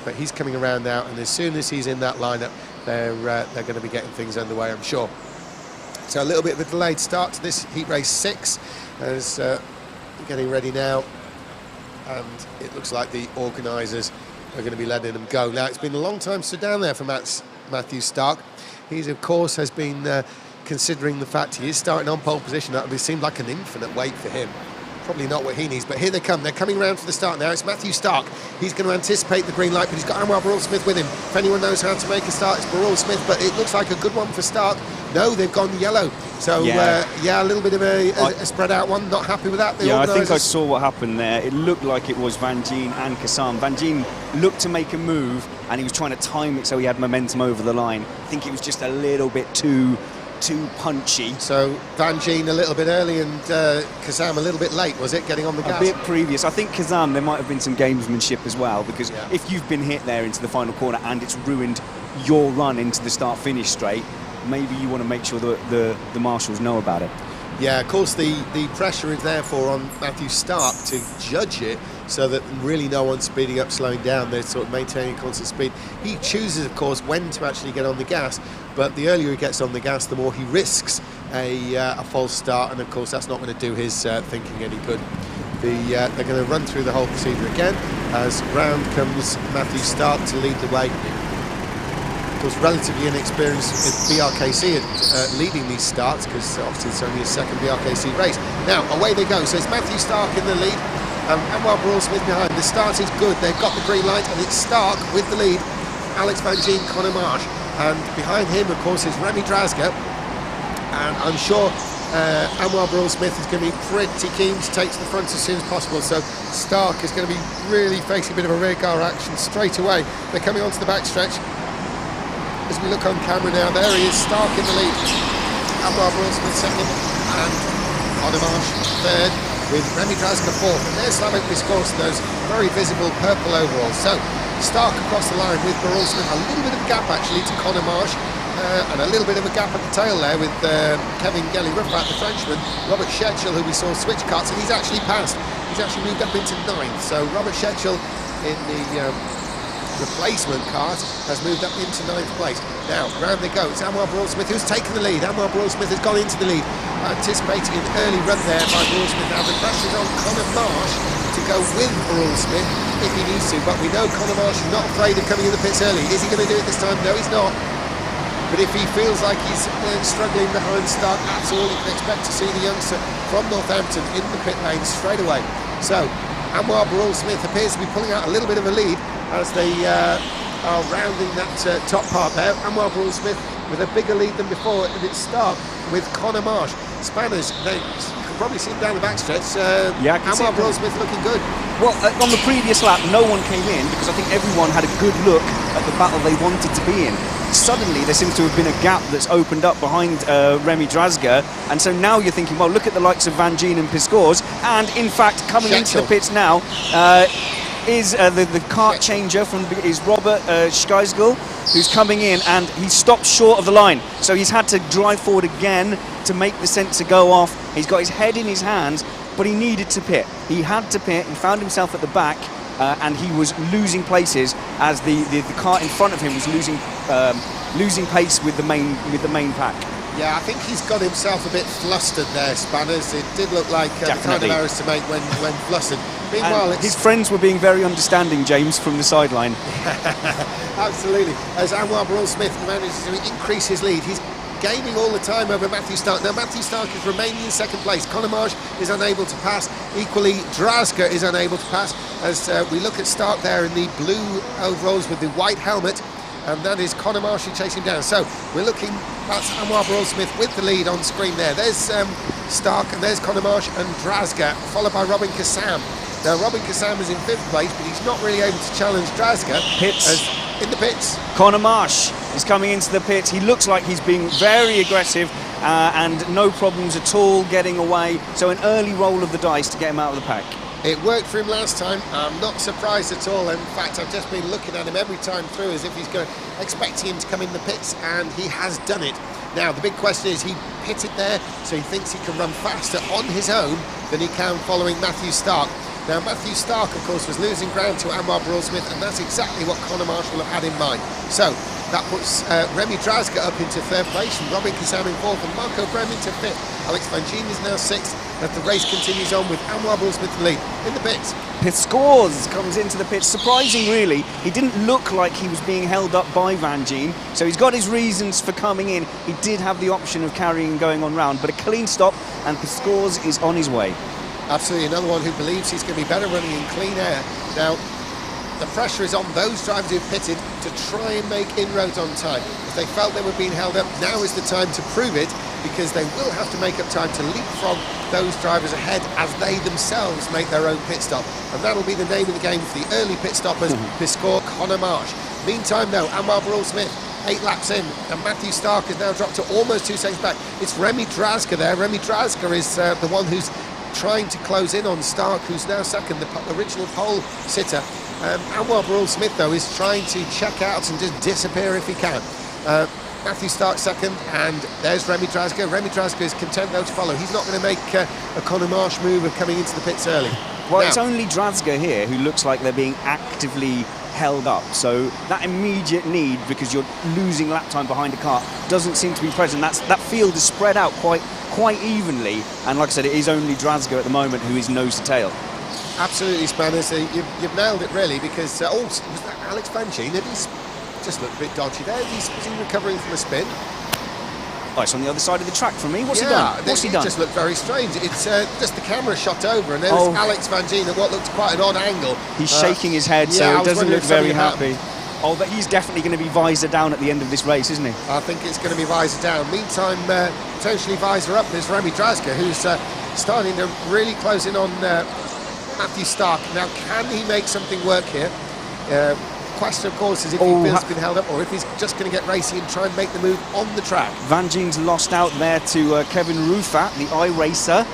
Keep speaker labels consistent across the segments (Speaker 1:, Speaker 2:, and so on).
Speaker 1: But he's coming around now, and as soon as he's in that lineup, they're going to be getting things underway, I'm sure. So a little bit of a delayed start to this heat race 6, as getting ready now, and it looks like the organisers are going to be letting them go. Now, it's been a long time stood down there for Matthew Stark. He's, of course, has been considering the fact he is starting on pole position. That would seem like an infinite wait for him. Probably not what he needs, but here they come. They're coming around for the start now. It's Matthew Stark. He's going to anticipate the green light, but he's got Anwar Burrell-Smith with him. If anyone knows how to make a start, it's Burrell-Smith, but it looks like a good one for Stark. No, they've gone yellow. So, yeah, a little bit of a spread out one. Not happy with that.
Speaker 2: I think I saw what happened there. It looked like it was Van Gien and Kassam. Van Gien looked to make a move, and he was trying to time it so he had momentum over the line. I think it was just a little bit too punchy.
Speaker 1: So Van Gien a little bit early and Kassam a little bit late, was it, getting on the gas?
Speaker 2: A bit previous. I think Kassam, there might have been some gamesmanship as well, because if you've been hit there into the final corner and it's ruined your run into the start-finish straight, maybe you want to make sure that the marshals know about it.
Speaker 1: Yeah, of course the pressure is therefore on Matthew Stark to judge it, so that really no one's speeding up, slowing down. They're sort of maintaining constant speed. He chooses, of course, when to actually get on the gas, but the earlier he gets on the gas, the more he risks a false start, and of course that's not going to do his thinking any good. They're going to run through the whole procedure again, as round comes Matthew Stark to lead the way. Of course, relatively inexperienced with BRKC leading these starts, because obviously it's only his second BRKC race. Now, away they go. So it's Matthew Stark in the lead, Anwar Burrell-Smith behind. The start is good. They've got the green light, and it's Stark with the lead. Alex Van Gien, Conor Marsh. And behind him, of course, is Remy Drasga. And I'm sure Anwar Burrell-Smith is going to be pretty keen to take to the front as soon as possible. So Stark is going to be really facing a bit of a rear guard action straight away. They're coming onto the backstretch. As we look on camera now, there he is, Stark in the lead. Anwar Burrell-Smith second, and Conor Marsh third, with Remy Drasga fourth. And there's Slavik Piskor's, those very visible purple overalls. So Stark across the line with Burrell-Smith, a little bit of gap actually to Conor Marsh, and a little bit of a gap at the tail there with Kevin Gelly-Ruffat, the Frenchman, Robert Churchill, who we saw switch cuts, and he's actually passed. He's actually moved up into 9th. So Robert Churchill in the replacement Kart has moved up into 9th place. Now, round they go. It's Anwar Burrell-Smith who's taken the lead. Anwar Burrell-Smith has gone into the lead, anticipating an early run there by Burrell-Smith. Now, the pressure's on Conor Marsh to go with Burrell-Smith if he needs to, but we know Conor Marsh is not afraid of coming in the pits early. Is he going to do it this time? No, he's not. But if he feels like he's struggling behind Stark, that's all you can expect to see the youngster from Northampton in the pit lane straight away. So, Anwar Burrell-Smith appears to be pulling out a little bit of a lead as they are rounding that top part there. Anwar Burrell-Smith with a bigger lead than before, and it's Stark with Conor Marsh. Spanners, they can probably see him down the backstretch. Anwar Burrell-Smith looking good.
Speaker 2: Well, on the previous lap, no one came in because I think everyone had a good look at the battle they wanted to be in. Suddenly, there seems to have been a gap that's opened up behind Remy Drasga, and so now you're thinking, well, look at the likes of Van Gien and Piskor's, and in fact, coming into the pits now is the kart changer is Robert Scheisgel, who's coming in, and he stopped short of the line, so he's had to drive forward again to make the sensor go off. He's got his head in his hands, but he needed to pit. He had to pit. He found himself at the back, and he was losing places as the kart in front of him was losing pace with the main pack.
Speaker 1: Yeah, I think he's got himself a bit flustered there, Spanners. It did look like the kind of errors to make when flustered. Meanwhile,
Speaker 2: his friends were being very understanding, James, from the sideline.
Speaker 1: Absolutely. As Anwar Burrell-Smith manages to increase his lead, he's gaining all the time over Matthew Stark. Now, Matthew Stark is remaining in second place. Conor Marsh is unable to pass. Equally, Drasga is unable to pass. As we look at Stark there in the blue overalls with the white helmet, and that is Conor Marsh chasing him down. So we're looking, that's Anwar Burrell-Smith with the lead on screen there. There's Stark, and there's Conor Marsh and Drasga, followed by Robin Kassam. Now, Robin Kassam is in 5th place, but he's not really able to challenge Drasga. In the pits.
Speaker 2: Conor Marsh is coming into the pits. He looks like he's being very aggressive and no problems at all getting away. So an early roll of the dice to get him out of the pack.
Speaker 1: It worked for him last time. I'm not surprised at all. In fact, I've just been looking at him every time through as if he's expecting him to come in the pits, and he has done it. Now, the big question is, he pitted there, so he thinks he can run faster on his own than he can following Matthew Stark. Now, Matthew Stark, of course, was losing ground to Anwar Burrell-Smith, and that's exactly what Conor Marsh will have had in mind. So, that puts Remy Drazga up into third place, and Robin Kazam in fourth, and Marco Brem into fifth. Alex Van Gien is now sixth, as the race continues on with Anwar Burrell-Smith in the lead. In the pits,
Speaker 2: Piscores comes into the pits. Surprising, really. He didn't look like he was being held up by Van Gien, so he's got his reasons for coming in. He did have the option of carrying and going on round, but a clean stop, and Piscores is on his way.
Speaker 1: Absolutely, another one who believes he's going to be better running in clean air. Now, the pressure is on those drivers who've pitted to try and make inroads on time. If they felt they were being held up, now is the time to prove it, because they will have to make up time to leapfrog those drivers ahead as they themselves make their own pit stop. And that'll be the name of the game for the early pit stoppers, Piscore, Conor Marsh. Meantime, though, Anwar Burrell-Smith, 8 laps in, and Matthew Stark has now dropped to almost 2 seconds back. It's Remy Drazga there. Remy Drazga is the one who's trying to close in on Stark, who's now second, the original pole sitter. Anwar Burrell-Smith, though, is trying to check out and just disappear if he can. Matthew Stark second, and there's Remy Drazga. Remy Drazga is content, though, to follow. He's not going to make a Conor Marsh move of coming into the pits early.
Speaker 2: Well,
Speaker 1: now,
Speaker 2: it's only Drazga here who looks like they're being actively held up, so that immediate need, because you're losing lap time behind a car, doesn't seem to be present. That field is spread out quite evenly, and like I said, it is only Drazga at the moment who is nose to tail.
Speaker 1: Absolutely, Spanners. You've nailed it, really, because was that Alex Van Gien? He's just looked a bit dodgy there. Was he recovering from a spin?
Speaker 2: Oh, it's on the other side of the track from me. What's he done? What's he done?
Speaker 1: It just looked very strange. It's just the camera shot over, and there's Alex Van Gien at what looked quite an odd angle.
Speaker 2: He's shaking his head, so it doesn't look very happy. Oh, but he's definitely going to be visor down at the end of this race, isn't he?
Speaker 1: I think it's going to be visor down. Meantime, potentially visor up is Remy Drazga, who's starting to really close in on Matthew Stark. Now, can he make something work here? Question, of course, is if he feels he's been held up, or if he's just going to get racy and try and make the move on the track.
Speaker 2: Van Gien's lost out there to Kevin Rufat, the iRacer,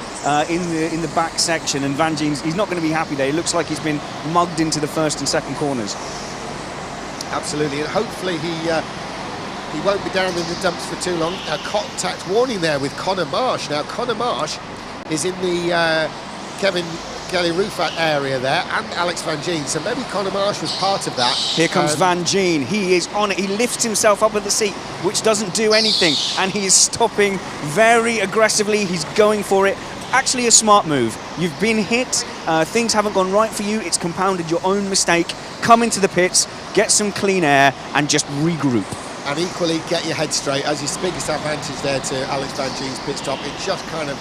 Speaker 2: in the back section, and Van Gien's, he's not going to be happy there. He looks like he's been mugged into the first and second corners.
Speaker 1: Absolutely, and hopefully he won't be down in the dumps for too long. A contact warning there with Conor Marsh. Now, Conor Marsh is in the Kevin Kelly Rufat area there, and Alex Van Gien, so maybe Conor Marsh was part of that.
Speaker 2: Here comes Van Gien. He is on it. He lifts himself up at the seat, which doesn't do anything, and he is stopping very aggressively. He's going for it. Actually a smart move. You've been hit, things haven't gone right for you, it's compounded your own mistake. Come into the pits, get some clean air, and just regroup.
Speaker 1: And equally, get your head straight. As his biggest advantage there to Alex Van Gien's pit stop, it just kind of,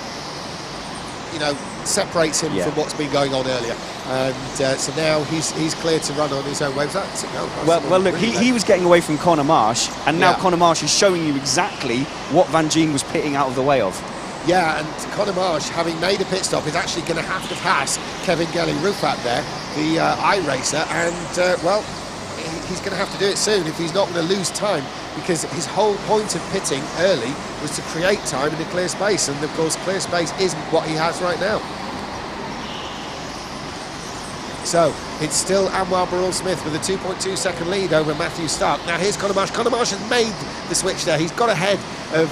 Speaker 1: separates him from what's been going on earlier. And so now he's clear to run on his own way.
Speaker 2: Well, look, he was getting away from Conor Marsh, and now Conor Marsh is showing you exactly what Van Gien was pitting out of the way of.
Speaker 1: Yeah, and Conor Marsh, having made a pit stop, is actually going to have to pass Kevin Kelly Rufat there, the iRacer, and, he's going to have to do it soon if he's not going to lose time, because his whole point of pitting early was to create time in a clear space, and of course clear space isn't what he has right now. So it's still Anwar Burrell-Smith with a 2.2 second lead over Matthew Stark. Now here's Conor Marsh. Conor Marsh has made the switch there. He's got ahead of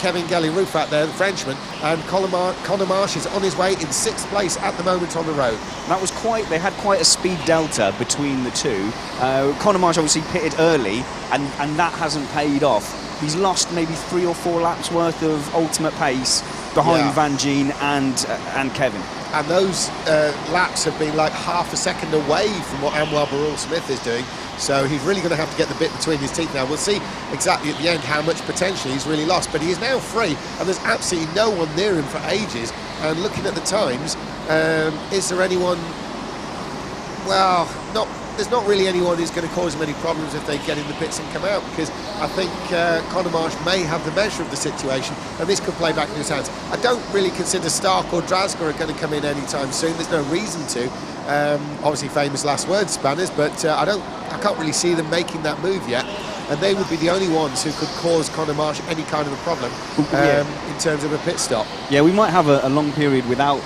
Speaker 1: Kevin Kelly Rufat there, the Frenchman, and Conor Marsh is on his way in 6th place at the moment on the road.
Speaker 2: That was they had quite a speed delta between the two. Conor Marsh obviously pitted early, and that hasn't paid off. He's lost maybe 3 or 4 laps worth of ultimate pace behind Van Gien and Kevin.
Speaker 1: And those laps have been like half a second away from what Anwar Burrell-Smith is doing. So he's really going to have to get the bit between his teeth now. We'll see exactly at the end how much potential he's really lost. But he is now free, and there's absolutely no one near him for ages. And looking at the times, is there anyone... Well, there's not really anyone who's going to cause him any problems if they get in the pits and come out, because I think Conor Marsh may have the measure of the situation, and this could play back in his hands. I don't really consider Stark or Drazga are going to come in anytime soon. There's no reason to. Obviously famous last words, Spanners, but I can't really see them making that move yet, and they would be the only ones who could cause Conor Marsh any kind of a problem in terms of a pit stop.
Speaker 2: Yeah, we might have a long period without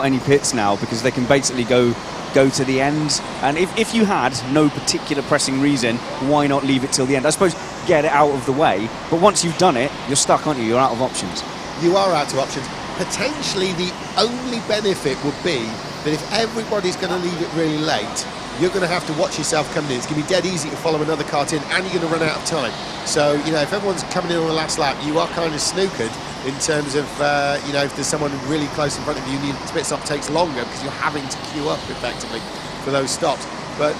Speaker 2: any pits now, because they can basically go to the end, and if you had no particular pressing reason, why not leave it till the end? I suppose get it out of the way, but once you've done it, you're stuck, aren't you? You're out of options.
Speaker 1: You are out of options. Potentially the only benefit would be that if everybody's going to leave it really late, you're going to have to watch yourself coming in. It's going to be dead easy to follow another kart in, and you're going to run out of time. So, you know, if everyone's coming in on the last lap, you are kind of snookered in terms of, you know, if there's someone really close in front of you, the pit stop takes longer because you're having to queue up effectively for those stops. But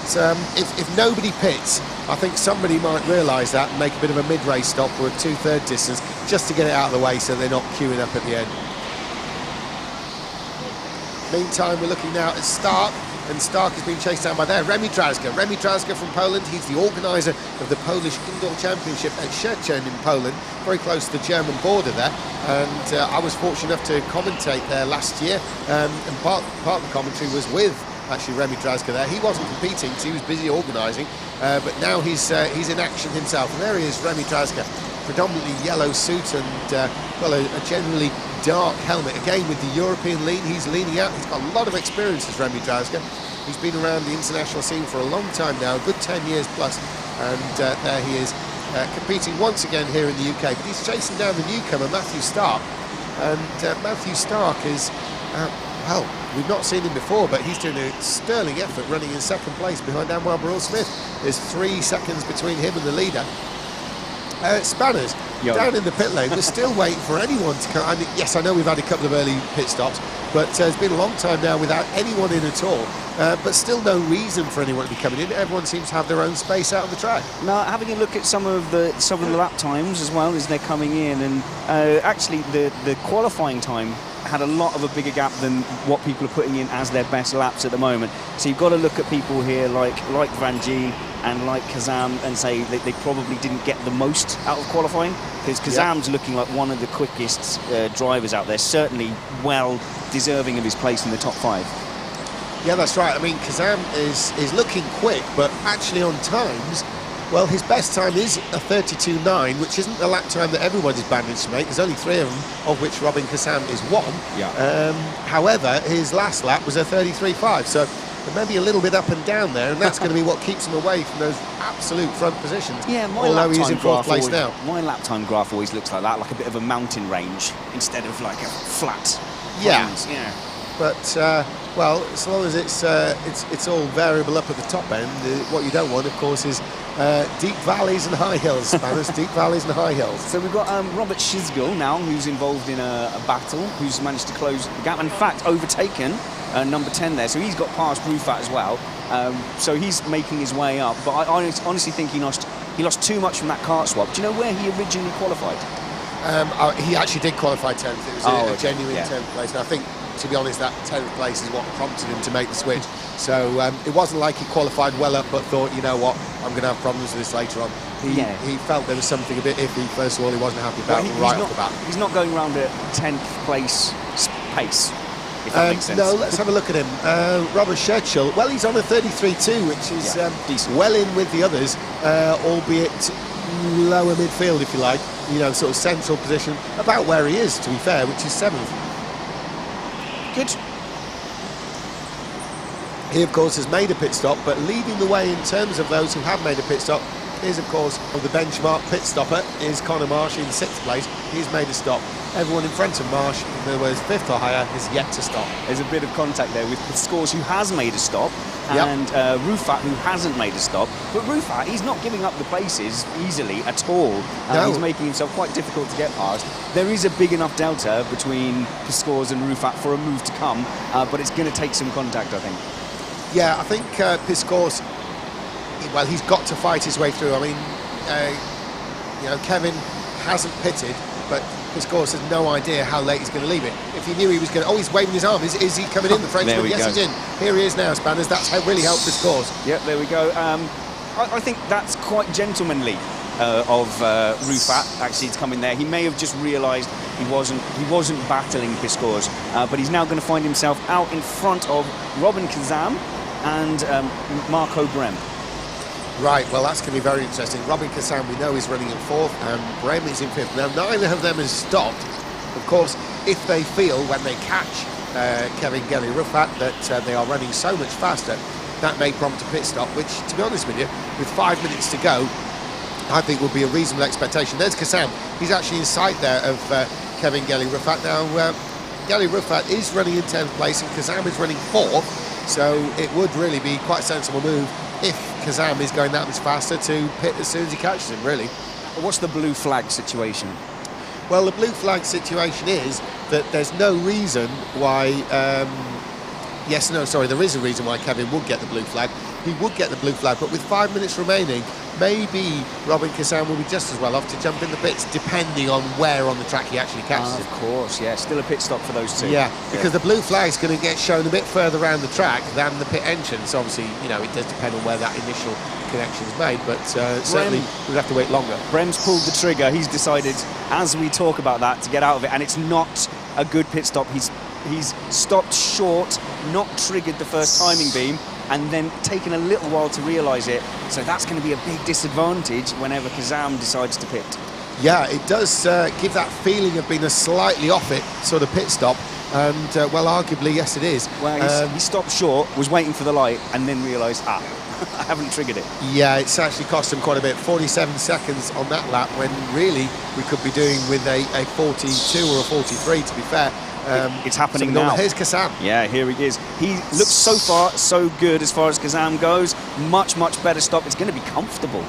Speaker 1: if nobody pits, I think somebody might realise that and make a bit of a mid-race stop or a 2/3 distance just to get it out of the way so they're not queuing up at the end. Meantime, we're looking now at Stark, and Stark has been chased down by there. Remi Drazga. Remi Drazga from Poland. He's the organiser of the Polish Indoor Championship at Churchill in Poland, very close to the German border there. And I was fortunate enough to commentate there last year, and part of the commentary was with actually Remi Drazga there. He wasn't competing because he was busy organising, but now he's in action himself. And there he is, Remi Drazga, predominantly yellow suit and well, a generally dark helmet. Again, with the European lean, he's leaning out. He's got a lot of experience as Remi Drazga. He's been around the international scene for a long time now, a good 10 years plus, and there he is competing once again here in the UK. But he's chasing down the newcomer, Matthew Stark, and Matthew Stark is, well, we've not seen him before, but he's doing a sterling effort running in second place behind Anwar Burrell-Smith. There's 3 seconds between him and the leader. Spanners, down in the pit lane, we're still waiting for anyone to come. I mean, yes, I know we've had a couple of early pit stops, but it's been a long time now without anyone in at all. But still no reason for anyone to be coming in. Everyone seems to have their own space out on the track.
Speaker 2: Now, having a look at some of the lap times as well as they're coming in, and actually the qualifying time had a lot of a bigger gap than what people are putting in as their best laps at the moment. So you've got to look at people here like Van Gien and like Kazam and say that they probably didn't get the most out of qualifying, because Kazam's looking like one of the quickest drivers out there, certainly well deserving of his place in the top 5.
Speaker 1: Yeah, that's right. I mean, Kazam is looking quick, but actually on times, well, his best time is a 32.9, which isn't the lap time that everybody's managed to make. There's only 3 of them, of which Robin Kazam is one. Yeah. However, his last lap was a 33.5, so there may be a little bit up and down there, and that's going to be what keeps him away from those absolute front positions.
Speaker 2: Yeah,
Speaker 1: although he's in 4th place now.
Speaker 2: My lap time graph always looks like that, like a bit of a mountain range instead of like a flat.
Speaker 1: Yeah.
Speaker 2: Yeah.
Speaker 1: But well, as long as it's all variable up at the top end, what you don't want, of course, is deep valleys and high hills, Spanners. Deep valleys and high hills.
Speaker 2: So we've got Robert Schizgel now, who's involved in a battle, who's managed to close the gap. In fact, overtaken number 10 there, so he's got past Rufat as well. So he's making his way up. But I honestly think he lost too much from that kart swap. Do you know where he originally qualified?
Speaker 1: He actually did qualify 10th. It was a genuine 10th place, and I think, to be honest, that 10th place is what prompted him to make the switch. So it wasn't like he qualified well up but thought, you know what, I'm going to have problems with this later on. He felt there was something a bit iffy. First of all, he wasn't happy about right off the bat. He's
Speaker 2: not going around at 10th place pace, if that makes sense.
Speaker 1: No, let's have a look at him. Robert Churchill, well, he's on a 33.2, which is well in with the others, albeit lower midfield, if you like, you know, sort of central position, about where he is, to be fair, which is 7th.
Speaker 2: Good.
Speaker 1: He, of course, has made a pit stop, but leading the way in terms of those who have made a pit stop is, of course, the benchmark pit stopper is Conor Marsh in 6th place. He's made a stop. Everyone in front of Marsh, in other words, 5th or higher, is yet to stop.
Speaker 2: There's a bit of contact there with Scores, who has made a stop, and Rufat, who hasn't made a stop. But Rufat, he's not giving up the places easily at all.
Speaker 1: No.
Speaker 2: He's making himself quite difficult to get past. There is a big enough delta between Scores and Rufat for a move to come, but it's going to take some contact, I think.
Speaker 1: Yeah, I think Piscour's, well, he's got to fight his way through. I mean, you know, Kevin hasn't pitted, but Piscour's has no idea how late he's going to leave it. If he knew he was going to... Oh, he's waving his arm. Is he coming in, the Frenchman? Yes, he's in. Here he is now, Spanners. That's really helped Piscour's.
Speaker 2: Yep, there we go. I think that's quite gentlemanly of Rufat, actually, to come in there. He may have just realised he wasn't battling Piscour's, but he's now going to find himself out in front of Robin Kazam and Marco Brem.
Speaker 1: Right, well, that's going to be very interesting. Robin Kazam, we know, is running in 4th, and Brem is in 5th. Now, neither of them has stopped. Of course, if they feel, when they catch Kevin Gelly Rufat, that they are running so much faster, that may prompt a pit stop, which, to be honest with you, with 5 minutes to go, I think would be a reasonable expectation. There's Kazam. He's actually in sight there of Kevin Gelly Rufat. Now, Gary Ruffat is running in 10th place and Kazam is running 4th, so it would really be quite a sensible move if Kazam is going that much faster to pit as soon as he catches him, really.
Speaker 2: What's the blue flag situation?
Speaker 1: Well, the blue flag situation is that there's no reason why... there is a reason why Kevin would get the blue flag. He would get the blue flag, but with 5 minutes remaining, maybe Robin Kazam will be just as well off to jump in the pits, depending on where on the track he actually catches it.
Speaker 2: Of course, yeah. Still a pit stop for those two.
Speaker 1: Yeah, because the blue flag is going to get shown a bit further around the track than the pit entrance. Obviously, it does depend on where that initial connection is made, but certainly we'd have to wait longer.
Speaker 2: Brem's pulled the trigger. He's decided, as we talk about that, to get out of it, and it's not a good pit stop. He's stopped short, not triggered the first timing beam, and then taken a little while to realise it. So that's going to be a big disadvantage whenever Kazam decides to pit.
Speaker 1: Yeah, it does give that feeling of being a slightly off it sort of pit stop, and arguably, yes, it is.
Speaker 2: Well, he stopped short, was waiting for the light, and then realised, I haven't triggered it. Yeah,
Speaker 1: it's actually cost him quite a bit, 47 seconds on that lap, when really we could be doing with a 42 or a 43, to be fair.
Speaker 2: It's happening now.
Speaker 1: Here's Kazam.
Speaker 2: Yeah, here he is. He looks so far so good as far as Kazam goes. Much better stop. It's going to be comfortable.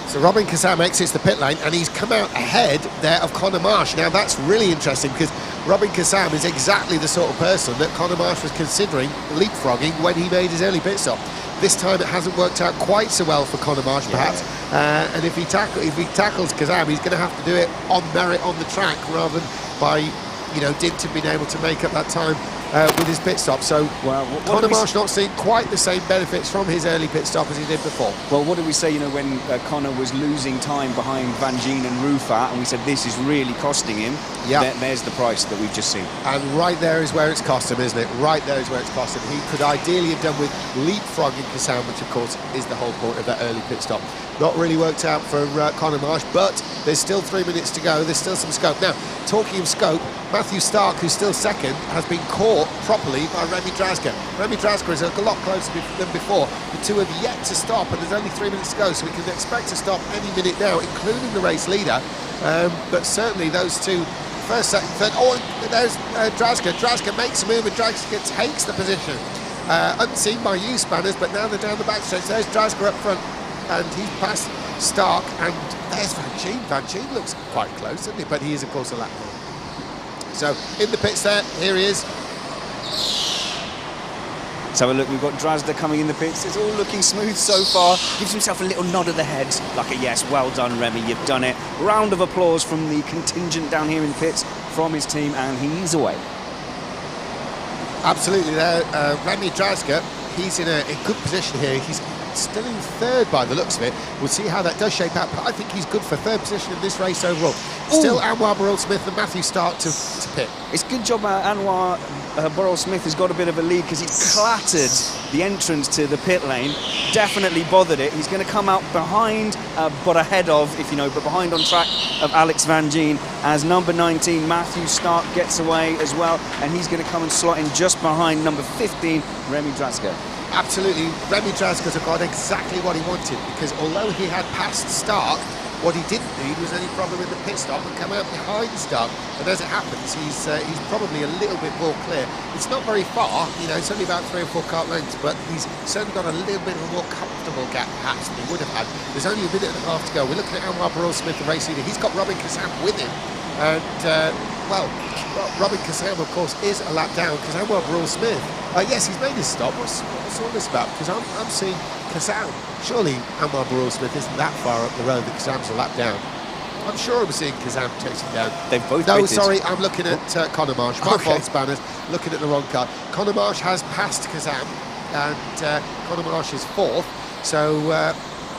Speaker 1: So Robin Kazam exits the pit lane and he's come out ahead there of Conor Marsh. Now that's really interesting because Robin Kazam is exactly the sort of person that Conor Marsh was considering leapfrogging when he made his early pit stop. This time it hasn't worked out quite so well for Conor Marsh, perhaps. And if he tackles Kazam, he's going to have to do it on merit on the track rather than by, dint of being able to make up that time with his pit stop. So Conor Marsh not seeing quite the same benefits from his early pit stop as he did before.
Speaker 2: Well, what did we say, when Conor was losing time behind Van Gien and Ruffat, and we said this is really costing him? Yeah. There's the price that we've just seen.
Speaker 1: And right there is where it's cost him, isn't it? Right there is where it's cost him. He could ideally have done with leapfrogging Kazam, which of course is the whole point of that early pit stop. Not really worked out for Conor Marsh, but there's still 3 minutes to go. There's still some scope. Now, talking of scope, Matthew Stark, who's still second, has been caught properly by Remy Drazga. Remy Drazga is a lot closer than before. The two have yet to stop, and there's only 3 minutes to go, so we can expect to stop any minute now, including the race leader. But certainly those two, first, second, third. Oh, there's Drazga. Drazga makes a move, and Drazga takes the position. Unseen by you, Spanners, but now they're down the back stretch. There's Drazga up front, and he's passed Stark, and there's Van Gien. Van Gien looks quite close, doesn't he? But he is, of course, a lap more. So, in the pits there, here he is.
Speaker 2: Let's have a look. We've got Drazda coming in the pits. It's all looking smooth so far. Gives himself a little nod of the head, like a yes, well done, Remy, you've done it. Round of applause from the contingent down here in the pits from his team, and he's away.
Speaker 1: Absolutely there. Remy Drazga, he's in a good position here. He's still in third by the looks of it. We'll see how that does shape out, but I think he's good for third position in this race overall. Still Anwar Burrell-Smith and Matthew Stark to pit.
Speaker 2: It's good job Anwar Burrell-Smith has got a bit of a lead because he's clattered the entrance to the pit lane, definitely bothered it. He's going to come out behind, but ahead of, but behind on track of Alex Van Gien as number 19, Matthew Stark, gets away as well, and he's going to come and slot in just behind number 15, Remy Drazga.
Speaker 1: Absolutely, Remy Drazga's got exactly what he wanted, because although he had passed Stark, what he didn't need was any problem in the pit stop and come out behind Stark. And as it happens, he's probably a little bit more clear. It's not very far, it's only about 3 or 4 kart lengths, but he's certainly got a little bit of a more comfortable gap perhaps than he would have had. There's only a minute and a half to go. We're looking at Anwar Burrell-Smith, the race leader. He's got Robin Kazam with him. And, Robin Kazam, of course, is a lap down because Anwar Burrell-Smith, yes, he's made his stop. What's all this about? Because I'm seeing Kazam. Surely Anwar Burrell-Smith isn't that far up the road that Kazam's a lap down. I'm sure I'm seeing Kazam chasing down.
Speaker 2: They've both
Speaker 1: No,
Speaker 2: pitted.
Speaker 1: Sorry, I'm looking at Conor Marsh. My fault, Spanners. Looking at the wrong car. Conor Marsh has passed Kazam, and Conor Marsh is 4th. So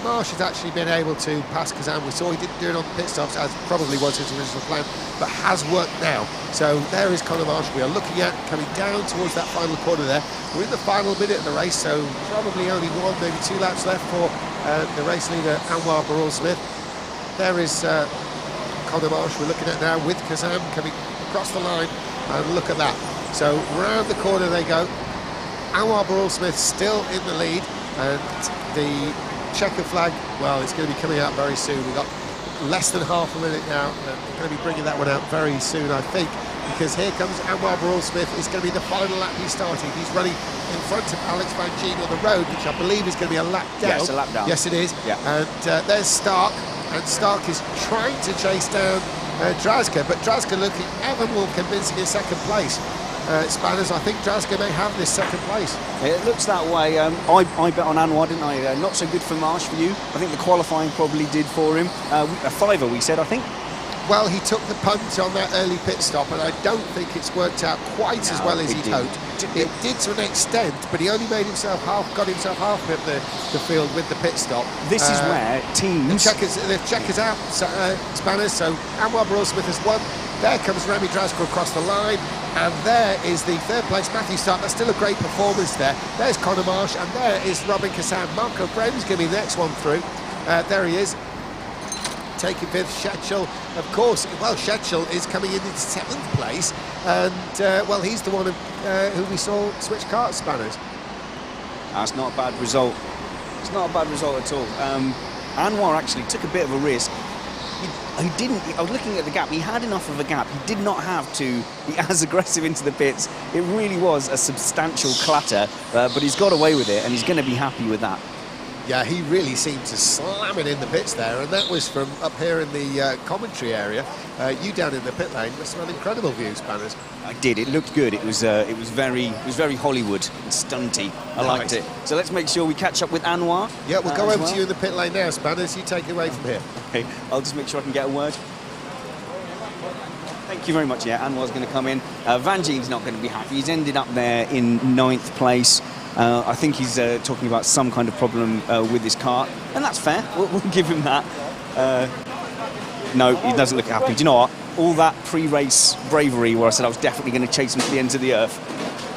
Speaker 1: Marsh has actually been able to pass Kazam. We saw he didn't do it on pit stops, as probably was his original plan, but has worked now. So there is Conor Marsh we are looking at, coming down towards that final corner there. We're in the final minute of the race, so probably only 1, maybe 2 laps left for the race leader, Anwar Burrell-Smith. There is Conor Marsh we're looking at now with Kazam coming across the line, and look at that. So round the corner they go. Anwar Burrell-Smith still in the lead, and the checker flag, well, it's going to be coming out very soon. We've got less than half a minute now. They're going to be bringing that one out very soon, I think, because here comes Anwar Smith. It's going to be the final lap he's starting. He's running in front of Alex Van Gien on the road, which I believe is going to be a lap down.
Speaker 2: Yes, a lap down.
Speaker 1: Yes, it is.
Speaker 2: Yeah.
Speaker 1: And there's Stark, and Stark is trying to chase down Drazga, but Drazga looking ever more convincing in second place. Spanners, I think Drazga may have this second place.
Speaker 2: It looks that way. I bet on Anwar, didn't I? Not so good for Marsh for you. I think the qualifying probably did for him. A fiver, we said, I think.
Speaker 1: Well, he took the punt on that early pit stop, and I don't think it's worked out quite as well as he'd hoped. It did to an extent, but he only got himself half up the field with the pit stop.
Speaker 2: This is where teams...
Speaker 1: The checkers out, Spanners, so Anwar Smith has won. There comes Remy Drazga across the line, and there is the third place Matthew Stark. That's still a great performance there. There's Conor Marsh, and there is Robin Kassan. Marco Brem's going to be the next one through. There he is, taking fifth. Churchill, of course. Well, Churchill is coming in seventh place, and well, he's the one who we saw switch Kart, Spanners.
Speaker 2: That's not a bad result. It's not a bad result at all. Anwar actually took a bit of a risk. He didn't. I was looking at the gap. He had enough of a gap. He did not have to be as aggressive into the pits. It really was a substantial clatter, but he's got away with it, and he's going to be happy with that.
Speaker 1: Yeah, he really seemed to slam it in the pits there, and that was from up here in the commentary area. You down in the pit lane must have an incredible view, Spanners.
Speaker 2: I did. It looked good. It was very Hollywood and stunty. I liked it. So let's make sure we catch up with Anwar.
Speaker 1: Yeah, we'll go over to you in the pit lane now, Spanners. You take it away from here.
Speaker 2: Okay, I'll just make sure I can get a word. Thank you very much. Yeah, Anwar's going to come in. Van Gien's not going to be happy. He's ended up there in 9th place. I think he's talking about some kind of problem with his car, and that's fair. We'll give him that. No, he doesn't look happy. Do you know what? All that pre-race bravery where I said I was definitely going to chase him to the ends of the earth,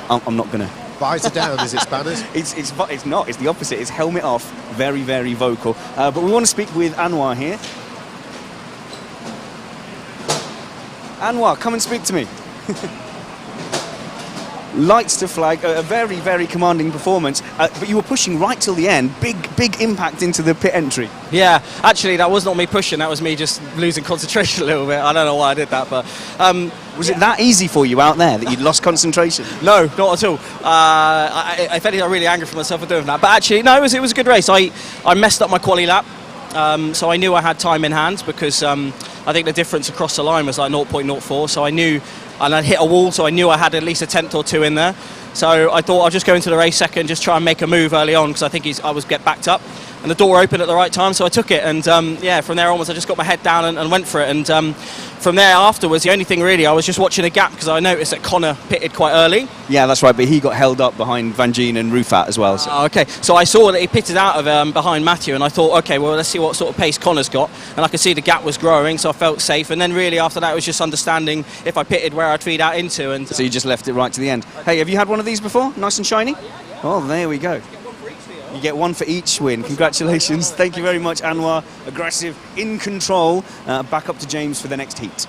Speaker 2: I'm not going to.
Speaker 1: Visor down, is it, Spanners?
Speaker 2: It's not. It's the opposite. It's helmet off. Very, very vocal. But we want to speak with Anwar here. Anwar, come and speak to me. Lights to flag, a very, very commanding performance, but you were pushing right till the end. Big impact into the pit entry.
Speaker 3: Yeah, actually that was not me pushing, that was me just losing concentration a little bit. I don't know why I did that, but
Speaker 2: was it that easy for you out there that you'd lost concentration?
Speaker 3: No, not at all. I felt really angry for myself for doing that, but actually no, it was a good race. I messed up my quali lap, so I knew I had time in hand, because I think the difference across the line was like 0.04, so I knew. And I'd hit a wall, so I knew I had at least a tenth or two in there. So I thought I'll just go into the race second, just try and make a move early on, because I think I was get backed up. And the door opened at the right time, so I took it. And yeah, from there onwards, I just got my head down and went for it. And from there afterwards, the only thing really, I was just watching a gap, because I noticed that Conor pitted quite early.
Speaker 2: Yeah, that's right, but he got held up behind Van Gien and Rufat as well. So.
Speaker 3: Okay, so I saw that he pitted out of behind Matthew, and I thought, okay, well, let's see what sort of pace Conor's got. And I could see the gap was growing, so I felt safe. And then really after that, it was just understanding if I pitted where I'd feed out into. And
Speaker 2: so you just left it right to the end. Hey, have you had one of these before? Nice and shiny? Oh, there we go. You get one for each win. Congratulations. Thank you very much, Anwar. Aggressive, in control. Back up to James for the next heat.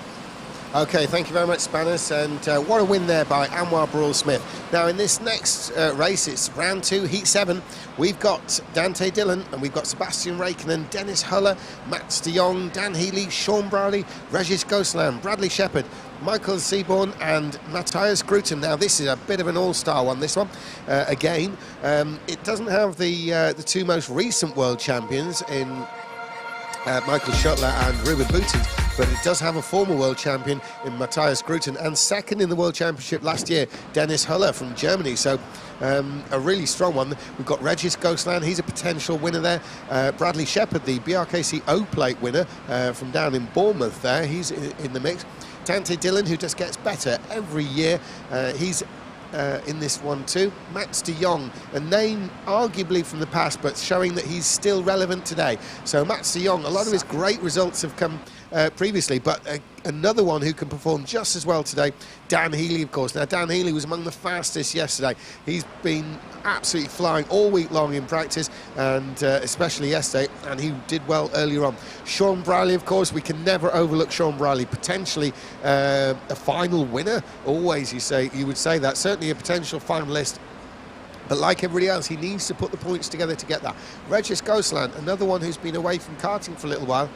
Speaker 1: Okay, thank you very much, Spanners, and what a win there by Anwar Smith. Now, in this next race, it's round 2, heat 7. We've got Dante Dillon, and we've got Sebastian Raikkonen, Dennis Huller, Mats de Jong, Dan Healy, Sean Browley, Regis Gosselin, Bradley Shepherd, Michael Seaborn, and Matthias Grooten. Now, this is a bit of an all-star one, this one. Again, it doesn't have the two most recent world champions in Michael Schuttler and Ruben Boutins, but it does have a former world champion in Matthias Grooten, and second in the World Championship last year, Dennis Huller from Germany. So a really strong one. We've got Regis Gosselin, he's a potential winner there. Bradley Shepherd, the BRKC O-Plate winner from down in Bournemouth there, he's in the mix. Dante Dillon, who just gets better every year, he's in this one too. Mats de Jong, a name arguably from the past, but showing that he's still relevant today. So Mats de Jong, a lot of his great results have come previously, but another one who can perform just as well today, Dan Healy, of course. Now, Dan Healy was among the fastest yesterday. He's been absolutely flying all week long in practice, and especially yesterday, and he did well earlier on. Sean Browley, of course, we can never overlook Sean Browley, potentially a final winner. Always, you would say that. Certainly a potential finalist. But like everybody else, he needs to put the points together to get that. Regis Gosselin, another one who's been away from karting for a little while.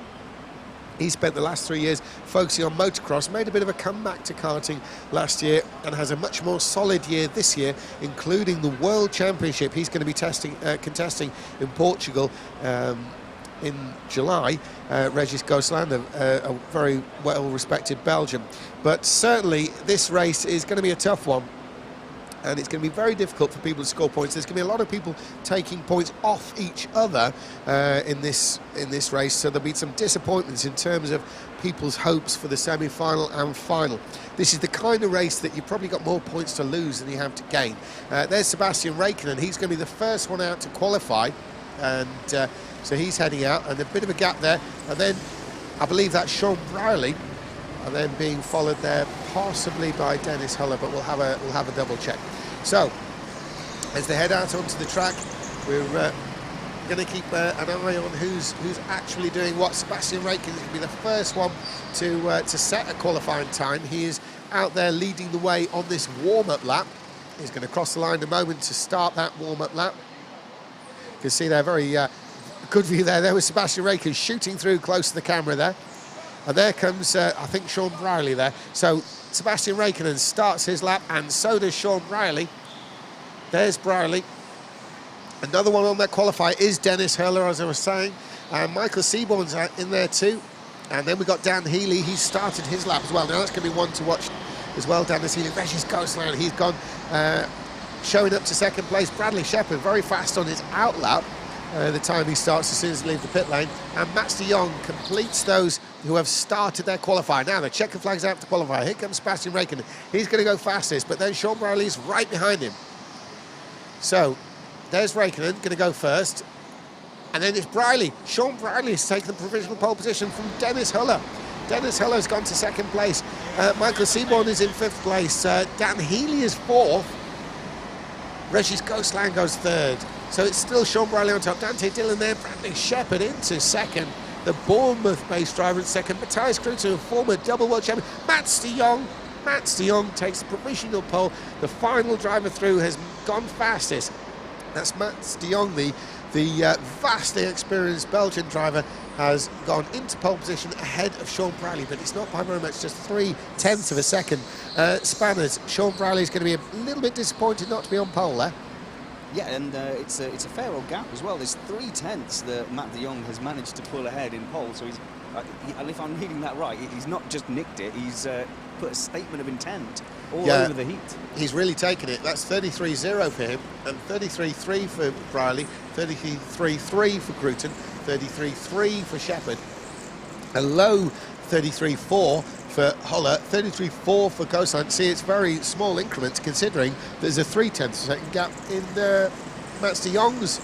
Speaker 1: He spent the last 3 years focusing on motocross, made a bit of a comeback to karting last year, and has a much more solid year this year, including the World Championship. He's going to be contesting in Portugal in July. Regis Gosselin, a very well-respected Belgian. But certainly this race is going to be a tough one, and it's going to be very difficult for people to score points. There's going to be a lot of people taking points off each other in this race, so there'll be some disappointments in terms of people's hopes for the semi-final and final. This is the kind of race that you've probably got more points to lose than you have to gain. There's Sebastian Räikkönen. He's going to be the first one out to qualify, and so he's heading out, and a bit of a gap there. And then I believe that's Sean Brierley, and then being followed there possibly by Dennis Huller, but we'll have a double check. So as they head out onto the track, we're going to keep an eye on who's actually doing what. Sebastian Räikkönen is going to be the first one to set a qualifying time. He is out there leading the way on this warm-up lap. He's going to cross the line in a moment to start that warm-up lap. You can see there, very good view there. There was Sebastian Räikkönen shooting through close to the camera there. And there comes, I think, Sean Brierley there. So Sebastian Räikkönen starts his lap, and so does Sean Brierley. There's Brierley. Another one on that qualifier is Dennis Hurler, as I was saying. Michael Seaborn's in there too. And then we've got Dan Healy. He's started his lap as well. Now that's going to be one to watch as well. Dennis Healy, Regis Gosselin, he's gone, showing up to second place. Bradley Shepherd, very fast on his out lap. The time he starts as soon as he leaves the pit lane. And Mats de Jong completes those who have started their qualifier. Now the checker flag's out to qualify. Here comes Sebastian Räikkönen. He's going to go fastest, but then Sean Brierley's right behind him. So there's Räikkönen, going to go first. And then it's Brierley. Sean Brierley has taken the provisional pole position from Dennis Huller. Dennis Huller's gone to second place. Michael Seaborn is in fifth place. Dan Healy is fourth. Regis Gosselin goes third. So it's still Sean Brierley on top. Dante Dillon there, Bradley Shepherd into second. The Bournemouth-based driver in second. Matthias Kruter, a former double world champion. Mats de Jong takes the provisional pole. The final driver through has gone fastest. That's Mats de Jong, the vastly experienced Belgian driver, has gone into pole position ahead of Sean Brierley, but it's not by very much, just 0.3 of a second. Spanners, Sean Brierley's going to be a little bit disappointed not to be on pole there.
Speaker 2: Yeah, and it's a fair old gap as well. There's 0.3 that Matt de Jong has managed to pull ahead in pole. So he's, and if I'm reading that right, he's not just nicked it. He's put a statement of intent all over the heat.
Speaker 1: He's really taken it. That's 33.0 for him, and 33.3 for Brierley, 33.3 for Cruton, 33.3 for Shepherd, a low 33.4 for Holler, 33.4 for Gosselin. See, it's very small increments considering there's a 0.3 of a second gap in Mats de Jong's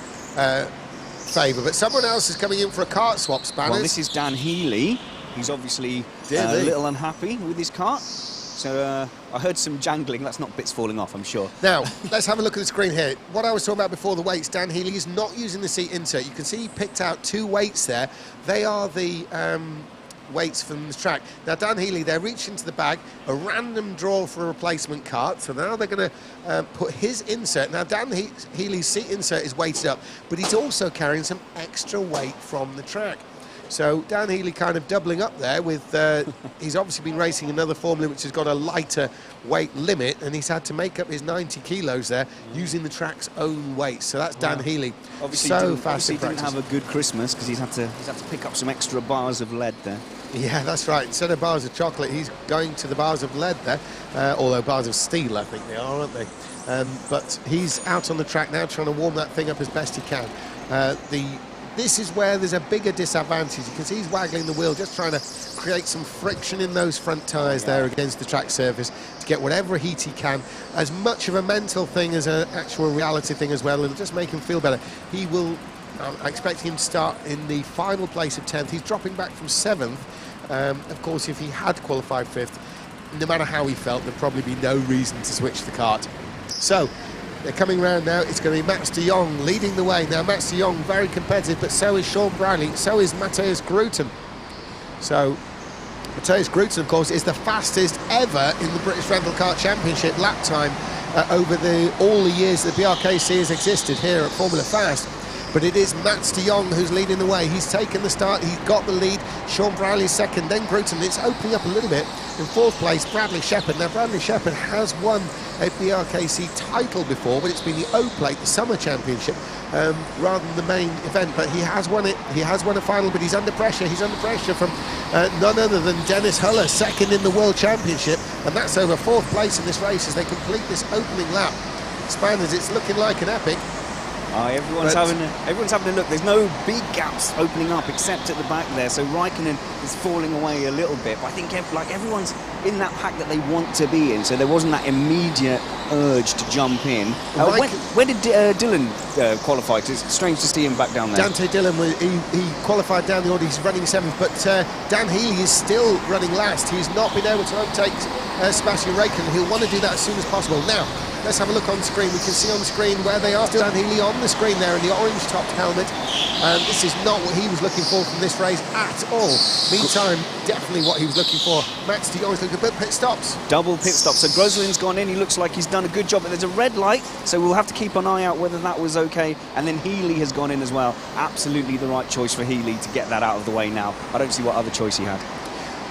Speaker 1: favour. But someone else is coming in for a kart swap, Spanners.
Speaker 2: Well, this is Dan Healy. He's obviously a little unhappy with his kart. So I heard some jangling. That's not bits falling off, I'm sure.
Speaker 1: Now, let's have a look at the screen here. What I was talking about before, the weights, Dan Healy is not using the seat insert. You can see he picked out 2 weights there. They are the weights from the track. Now Dan Healy, they're reaching into the bag, a random draw for a replacement kart, so now they're going to put his insert. Now Dan Healy's seat insert is weighted up, but he's also carrying some extra weight from the track. So Dan Healy kind of doubling up there with, he's obviously been racing another formula which has got a lighter weight limit, and he's had to make up his 90 kilos there using the track's own weight. So that's Dan Healy.
Speaker 2: Obviously
Speaker 1: so fast.
Speaker 2: He didn't have a good Christmas because he's had to pick up some extra bars of lead there.
Speaker 1: Yeah, that's right. Instead of bars of chocolate, he's going to the bars of lead there, although bars of steel, I think they are, aren't they? But he's out on the track now trying to warm that thing up as best he can. This is where there's a bigger disadvantage. You can see he's waggling the wheel, just trying to create some friction in those front tyres there against the track surface to get whatever heat he can. As much of a mental thing as an actual reality thing as well. It'll just make him feel better. He will, I expect him to start in the final place of 10th. He's dropping back from 7th. Of course, if he had qualified 5th, no matter how he felt, there'd probably be no reason to switch the kart. So they're coming round now. It's going to be Mats de Jong leading the way. Now, Mats de Jong, very competitive, but so is Sean Brierley, so is Matthias Kruton. So, Matthias Kruton, of course, is the fastest ever in the British Rental Kart Championship lap time over all the years that BRKC has existed here at Formula Fast. but it is Mats de Jong who's leading the way. He's taken the start, he's got the lead. Sean Brierley's second, then Grooten. It's opening up a little bit. In fourth place, Bradley Shepherd. Now, Bradley Shepherd has won a BRKC title before, but it's been the O-Plate, the Summer Championship, rather than the main event. But he has won it. He has won a final, but he's under pressure. He's under pressure from none other than Dennis Huller, second in the World Championship, and that's over fourth place in this race as they complete this opening lap. Spanners, it's looking like an epic.
Speaker 2: Everyone's having a look. There's no big gaps opening up except at the back there, so Raikkonen is falling away a little bit. But I think everyone's in that pack that they want to be in, so there wasn't that immediate urge to jump in. Where did Dylan qualify? It's strange to see him back down there.
Speaker 1: Dante Dillon, he qualified down the order. He's running 7th, but Dan Healy is still running last. He's not been able to overtake Sebastian Raikkonen. He'll want to do that as soon as possible. Now, let's have a look on screen. We can see on screen where they are. Still Dan Healy on the screen there in the orange-topped helmet. And this is not what he was looking for from this race at all. Meantime, definitely what he was looking for. Max de Jong is looking for pit stops.
Speaker 2: Double pit stop. So Grosjean's gone in. He looks like he's done a good job. But there's a red light, so we'll have to keep an eye out whether that was okay. And then Healy has gone in as well. Absolutely the right choice for Healy to get that out of the way now. I don't see what other choice he had.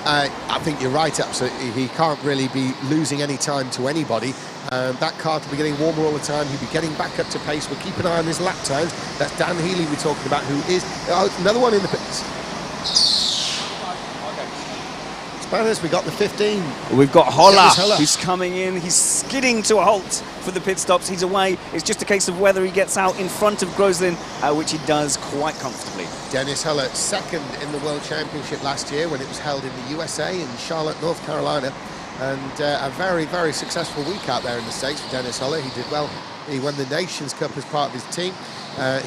Speaker 1: I think you're right, absolutely. He can't really be losing any time to anybody. That car will be getting warmer all the time. He'll be getting back up to pace. We'll keep an eye on his lap times. That's Dan Healy we're talking about, who is another one in the pits. Spanners, we got the 15.
Speaker 2: We've got Holler, who's coming in. He's skidding to a halt for the pit stops. He's away. It's just a case of whether he gets out in front of Grosjean, which he does quite comfortably.
Speaker 1: Dennis Huller, second in the World Championship last year when it was held in the USA in Charlotte, North Carolina. And a very, very successful week out there in the States for Dennis Huller. He did well. He won the Nations Cup as part of his team.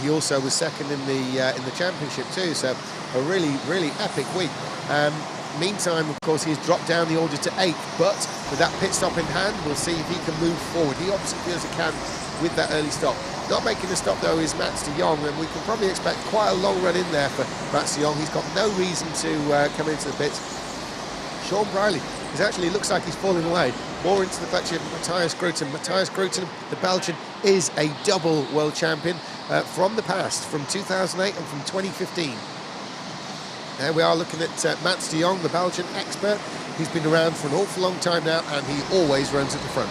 Speaker 1: He also was second in the championship too. So a really, really epic week. Meantime, of course, he's dropped down the order to 8th, but with that pit stop in hand, we'll see if he can move forward. He obviously feels he can with that early stop. Not making the stop, though, is Mats de Jong, and we can probably expect quite a long run in there for Mats de Jong. He's got no reason to come into the pits. Sean Brierley, it actually looks like he's falling away more into the clutch of Matthias Grooten. Matthias Grooten, the Belgian, is a double world champion from the past, from 2008 and from 2015. There we are looking at Mats de Jong, the Belgian expert. He's been around for an awful long time now, and he always runs at the front.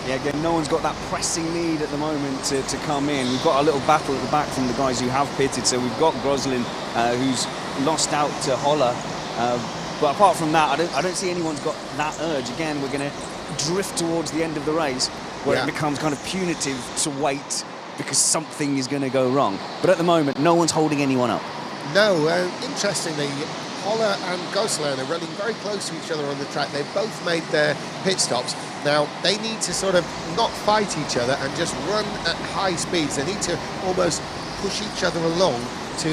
Speaker 2: Yeah, again, no one's got that pressing need at the moment to come in. We've got a little battle at the back from the guys who have pitted. So we've got Grosjean, who's lost out to Holler. But apart from that, I don't see anyone's got that urge. Again, we're going to drift towards the end of the race, where it becomes kind of punitive to wait because something is going to go wrong. But at the moment, no one's holding anyone up.
Speaker 1: No, interestingly, Holler and Gosselin are running very close to each other on the track. They've both made their pit stops. Now, they need to sort of not fight each other and just run at high speeds. They need to almost push each other along to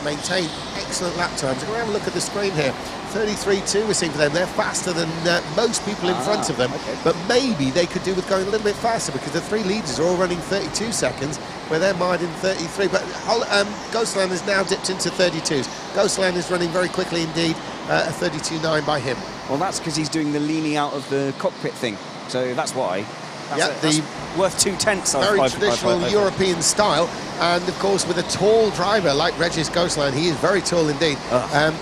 Speaker 1: maintain excellent lap times. We're going to have a look at the screen here. 33.2 we're seeing for them. They're faster than most people in front of them, but maybe they could do with going a little bit faster because the three leaders are all running 32 seconds where they're mired in 33. But Gosselin has now dipped into 32s. Gosselin is running very quickly indeed, a 32.9 by him.
Speaker 2: Well, that's because he's doing the leaning out of the cockpit thing, so that's why. That's worth 2/10.
Speaker 1: Very traditional European style, and of course with a tall driver like Regis Gosselin, he is very tall indeed.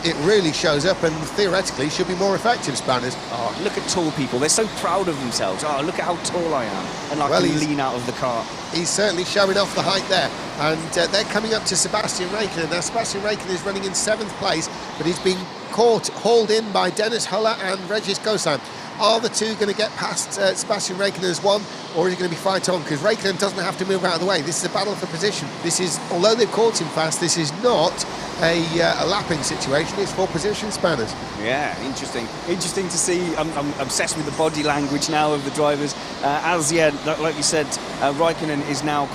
Speaker 1: It really shows up, and theoretically should be more effective, Spanners.
Speaker 2: Oh, look at tall people, they're so proud of themselves. Oh, look at how tall I am, and I can lean out of the car.
Speaker 1: He's certainly showing off the height there, and they're coming up to Sebastian Raikkonen. Now Sebastian Raikkonen is running in 7th place, but he's been hauled in by Dennis Huller and Regis Gosselin. Are the two going to get past Sebastian Raikkonen as one, or is it going to be fight on? Because Raikkonen doesn't have to move out of the way. This is a battle for position. This is, although they've caught him fast, this is not a lapping situation. It's for position, Spanners.
Speaker 2: Yeah, interesting. Interesting to see. I'm obsessed with the body language now of the drivers. Like you said, Raikkonen is now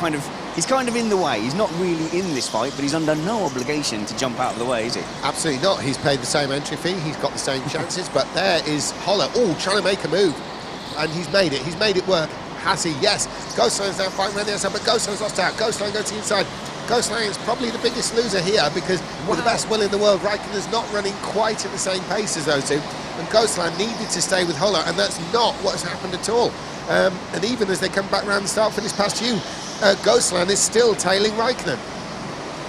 Speaker 2: he's kind of in the way. He's not really in this fight, but he's under no obligation to jump out of the way, is he?
Speaker 1: Absolutely not. He's paid the same entry fee. He's got the same chances. But there is Holler. Oh, trying to make a move. And he's made it. He's made it work. Has he? Yes. Gosselin's now fighting around the outside, but Gosselin's lost out. Gosselin goes to the inside. Gosselin is probably the biggest loser here because with the best will in the world, Raikkonen's not running quite at the same pace as those two. And Gosselin needed to stay with Holler, and that's not what's happened at all. And even as they come back round the start finish past you, Ghostland is still tailing Raikkonen.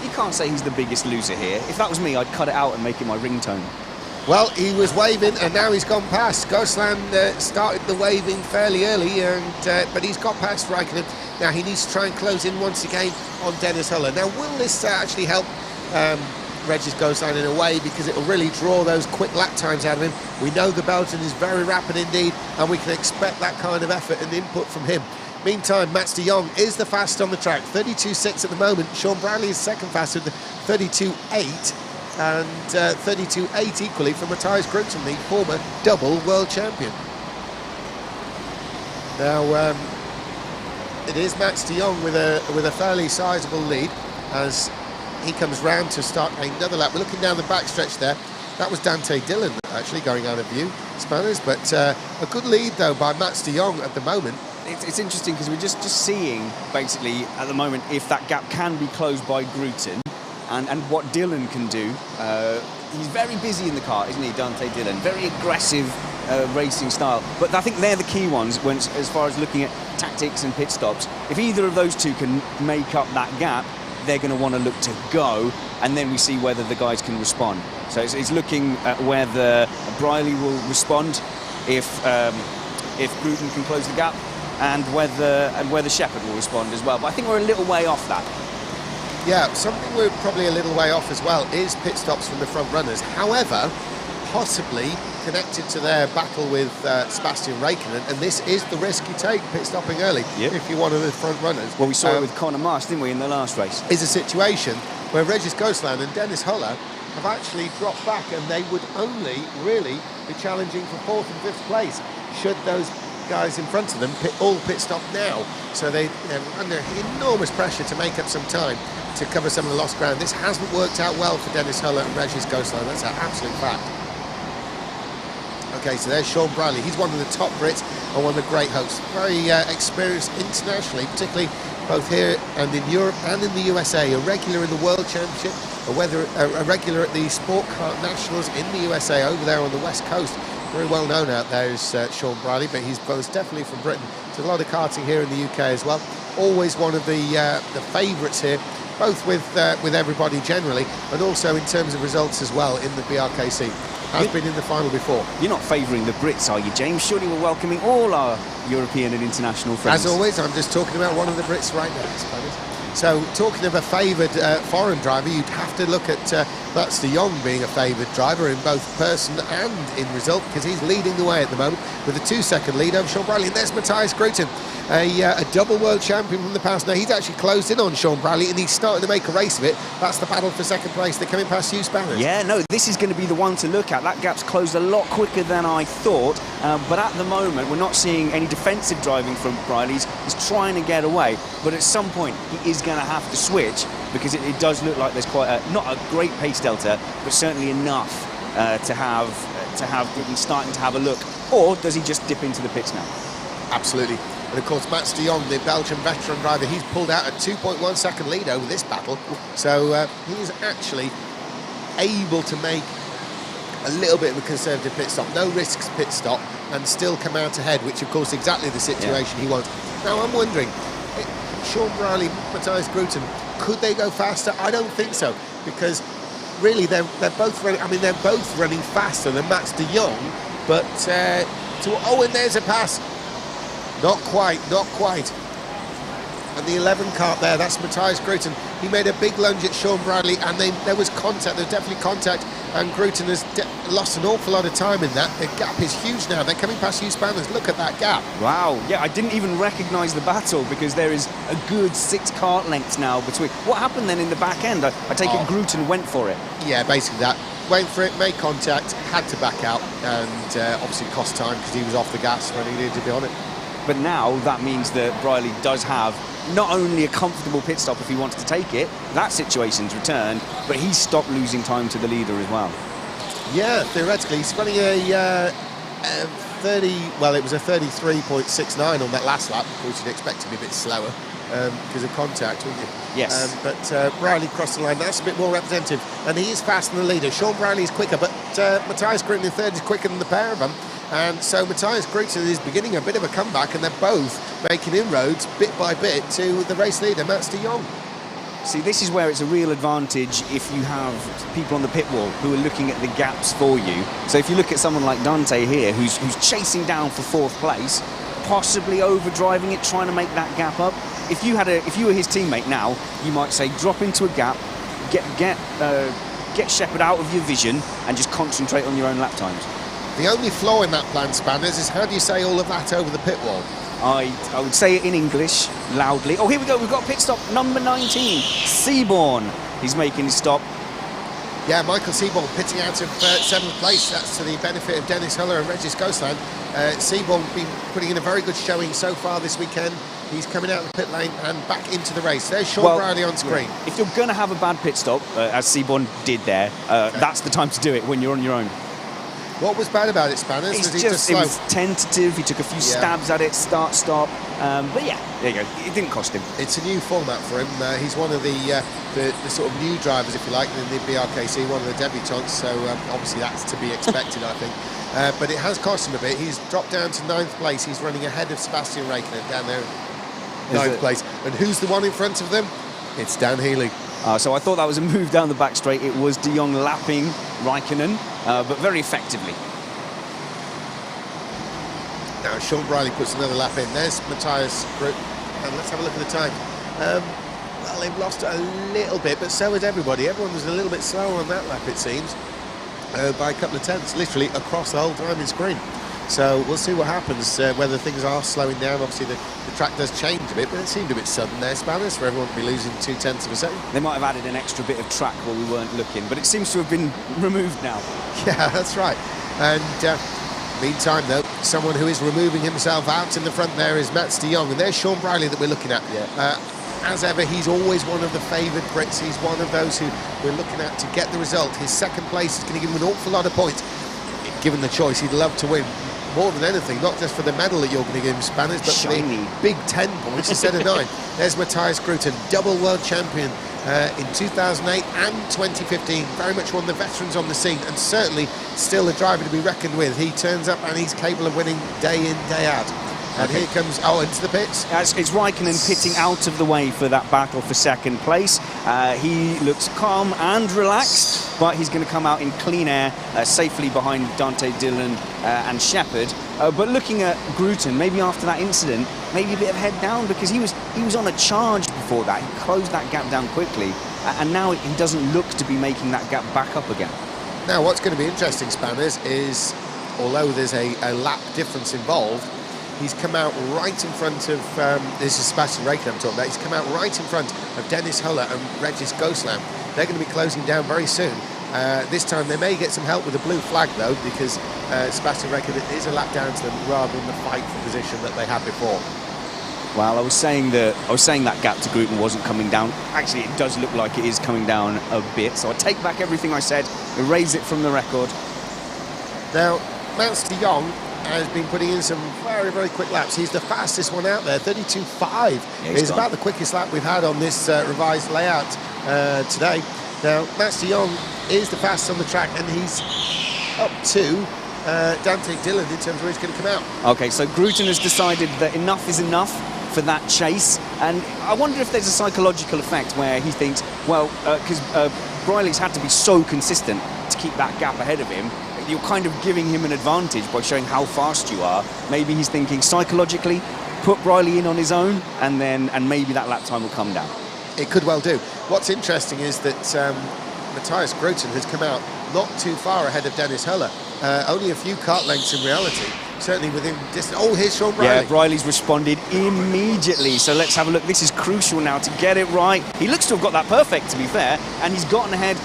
Speaker 2: You can't say he's the biggest loser here. If that was me, I'd cut it out and make it my ringtone.
Speaker 1: Well, he was waving, and now he's gone past. Ghostland started the waving fairly early, but he's got past Raikkonen. Now he needs to try and close in once again on Dennis Huller. Now, will this actually help Regis Ghostland in a way, because it will really draw those quick lap times out of him? We know the Belgian is very rapid indeed, and we can expect that kind of effort and input from him. Meantime, Mats de Jong is the fastest on the track, 32.6 at the moment. Sean Bradley is second fastest with 32.8. And 32.8 equally for Matthias Grüten, the former double world champion. Now it is Mats de Jong with a fairly sizable lead as he comes round to start another lap. We're looking down the backstretch there. That was Dante Dillon actually going out of view, Spanners, but a good lead though by Mats de Jong at the moment.
Speaker 2: It's interesting because we're just seeing basically at the moment if that gap can be closed by Grüten. And what Dillon can do. He's very busy in the car, isn't he, Dante Dillon? Very aggressive racing style. But I think they're the key ones as far as looking at tactics and pit stops. If either of those two can make up that gap, they're going to want to look to go, and then we see whether the guys can respond. So it's looking at whether Briley will respond if Grüten can close the gap, and whether Shepherd will respond as well. But I think we're a little way off that.
Speaker 1: Yeah, something we're probably a little way off as well is pit stops from the front runners. However, possibly connected to their battle with Sebastian Raikkonen, and this is the risk you take, pit stopping early, if you're one of the front runners.
Speaker 2: Well, we saw it with Conor Marsh, didn't we, in the last race?
Speaker 1: Is a situation where Regis Ghostland and Dennis Huller have actually dropped back, and they would only really be challenging for 4th and 5th place should those guys in front of them all pit stop now. So they're under enormous pressure to make up some time to cover some of the lost ground. This hasn't worked out well for Dennis Huller and Regis Ghostland. That's an absolute fact. Okay, so there's Sean Bradley. He's one of the top Brits and one of the great hosts. Very experienced internationally, particularly both here and in Europe and in the USA. A regular in the World Championship, a regular at the Sport Kart Nationals in the USA over there on the West Coast. Very well known out there is Sean Bradley, but he's most definitely from Britain. There's a lot of karting here in the UK as well. Always one of the favourites here, both with everybody generally, and also in terms of results as well in the BRKC. Has been in the final before. You're
Speaker 2: not favouring the Brits, are you, James? Surely we're welcoming all our European and international friends.
Speaker 1: As always, I'm just talking about one of the Brits right now, I suppose. So, talking of a favoured foreign driver, you'd have to look at Mats de Jong being a favoured driver in both person and in result, because he's leading the way at the moment with a 2-second lead over Sean Bradley. And there's Matthias Grüten, a double world champion from the past. Now, he's actually closed in on Sean Bradley, and he's starting to make a race of it. That's the battle for second place. They're coming past you, Spanners.
Speaker 2: Yeah, no, this is going to be the one to look at. That gap's closed a lot quicker than I thought, but at the moment, we're not seeing any defensive driving from Bradley. He's trying to get away, but at some point, he is going to have to switch, because it does look like there's quite not a great pace delta, but certainly enough to have Grüten starting to have a look. Or does he just dip into the pits now?
Speaker 1: Absolutely. And of course, Mats de Jong, the Belgian veteran driver, he's pulled out a 2.1 second lead over this battle. So he is actually able to make a little bit of a conservative pit stop, no risks pit stop, and still come out ahead, which of course exactly the situation he wants. Now I'm wondering, Sean Bradley, Matthias Grüten, could they go faster? I don't think so, because really they're both running. I mean, they're both running faster than Mats de Jong, but and there's a pass. Not quite. And the 11 kart there, that's Matthias Grüten. He made a big lunge at Sean Bradley, and there was contact. There was definitely contact, and Grüten has lost an awful lot of time in that. The gap is huge now. They're coming past you, Spanners. Look at that gap.
Speaker 2: Wow. Yeah, I didn't even recognise the battle, because there is a good 6 kart lengths now between. What happened then in the back end? I take it Grüten went for it.
Speaker 1: Yeah, basically that. Went for it, made contact, had to back out, and obviously cost time because he was off the gas when he needed to be on it.
Speaker 2: But now that means that Briley does have not only a comfortable pit stop if he wants to take it, that situation's returned, but he's stopped losing time to the leader as well. Yeah,
Speaker 1: theoretically, he's running a 33.69 on that last lap. Of course, you'd expect to be a bit slower because of contact, wouldn't you?
Speaker 2: Yes.
Speaker 1: But Bradley crossed the line. That's a bit more representative, and he is faster than the leader. Sean Bradley is quicker, but Matthias Grüten in third is quicker than the pair of them. And so Matthias Grüten is beginning a bit of a comeback, and they're both making inroads bit by bit to the race leader, Mats de Jong.
Speaker 2: See, this is where it's a real advantage if you have people on the pit wall who are looking at the gaps for you. So if you look at someone like Dante here, who's chasing down for 4th place, possibly overdriving it, trying to make that gap up. If you were his teammate now, you might say drop into a gap, get Shepherd out of your vision, and just concentrate on your own lap times.
Speaker 1: The only flaw in that plan, Spanners, is how do you say all of that over the pit wall?
Speaker 2: I would say it in English, loudly. Oh, here we go, we've got a pit stop, number 19, Seaborn. He's making his stop.
Speaker 1: Yeah, Michael Seaborn pitting out of 7th place. That's to the benefit of Dennis Huller and Regis Goslan. Seaborn been putting in a very good showing so far this weekend. He's coming out of the pit lane and back into the race. There's Sean Brierley on screen.
Speaker 2: Yeah. If you're going to have a bad pit stop, as Seaborn did there, that's the time to do it when you're on your own.
Speaker 1: What was bad about it, Spanners? Was he just slow?
Speaker 2: It was tentative. He took a few stabs at it, start, stop. But yeah, there you go. It didn't cost him.
Speaker 1: It's a new format for him. He's one of the sort of new drivers, if you like, in the BRKC, one of the debutants. So obviously that's to be expected, I think. But it has cost him a bit. He's dropped down to 9th place. He's running ahead of Sebastian Raikkonen down there, 9th place. And who's the one in front of them? It's Dan Healy.
Speaker 2: So I thought that was a move down the back straight. It was de Jong lapping Raikkonen, but very effectively.
Speaker 1: Now Sean Brierley puts another lap in. There's Matthias Grüten, and let's have a look at the time. Well, they've lost a little bit, but so has everybody. Everyone was a little bit slower on that lap, it seems, by a couple of tenths, literally across the whole timing screen. So we'll see what happens, whether things are slowing down. Obviously the track does change a bit, but it seemed a bit sudden there, Spanners, for everyone to be losing 0.2 of a second.
Speaker 2: They might have added an extra bit of track while we weren't looking, but it seems to have been removed now.
Speaker 1: Yeah, that's right. And meantime, though, someone who is removing himself out in the front there is Mats de Jong, and there's Sean Brierley that we're looking at.
Speaker 2: Yeah.
Speaker 1: As ever, he's always one of the favoured Brits. He's one of those who we're looking at to get the result. His 2nd place is going to give him an awful lot of points. Given the choice, he'd love to win. More than anything, not just for the medal that you're going to give him, Spanners, but for the big 10 points instead of 9. There's Matthias Grüten, double world champion in 2008 and 2015. Very much one of the veterans on the scene, and certainly still a driver to be reckoned with. He turns up and he's capable of winning day in, day out. And here comes, into the pits.
Speaker 2: It's Raikkonen pitting out of the way for that battle for 2nd place. He looks calm and relaxed, but he's going to come out in clean air, safely behind Dante Dillon and Shepherd. But looking at Grüten, maybe after that incident, maybe a bit of head down, because he was on a charge before that. He closed that gap down quickly, and now he doesn't look to be making that gap back up again.
Speaker 1: Now, what's going to be interesting, Spanners, is although there's a lap difference involved, he's come out right in front of, this is Sebastian Raikkonen I'm talking about, he's come out right in front of Dennis Huller and Regis Goslan. They're going to be closing down very soon. This time they may get some help with the blue flag, though, because Sebastian Raikkonen is a lap down to them rather than the fight for position that they had before.
Speaker 2: Well, I was saying that gap to Grüten wasn't coming down. Actually, it does look like it is coming down a bit, so I take back everything I said, erase it from the record.
Speaker 1: Now, Mats de Jong has been putting in some very, very quick laps. He's the fastest one out there, 32.5. Yeah, it's about the quickest lap we've had on this revised layout today. Now, Mats de Jong is the fastest on the track, and he's up to Dante Dillon in terms of where he's going to come out.
Speaker 2: Okay, so Grüten has decided that enough is enough for that chase, and I wonder if there's a psychological effect where he thinks, well, because Brierley's had to be so consistent to keep that gap ahead of him, you're kind of giving him an advantage by showing how fast you are. Maybe he's thinking psychologically, put Brierley in on his own, and maybe that lap time will come down.
Speaker 1: It could well do. What's interesting is that Matthias Grüten has come out not too far ahead of Dennis Huller. Only a few kart lengths in reality, certainly within distance. Oh, here's Sean Brierley.
Speaker 2: Yeah, Brierley's responded immediately. So let's have a look. This is crucial now to get it right. He looks to have got that perfect, to be fair, and he's gotten ahead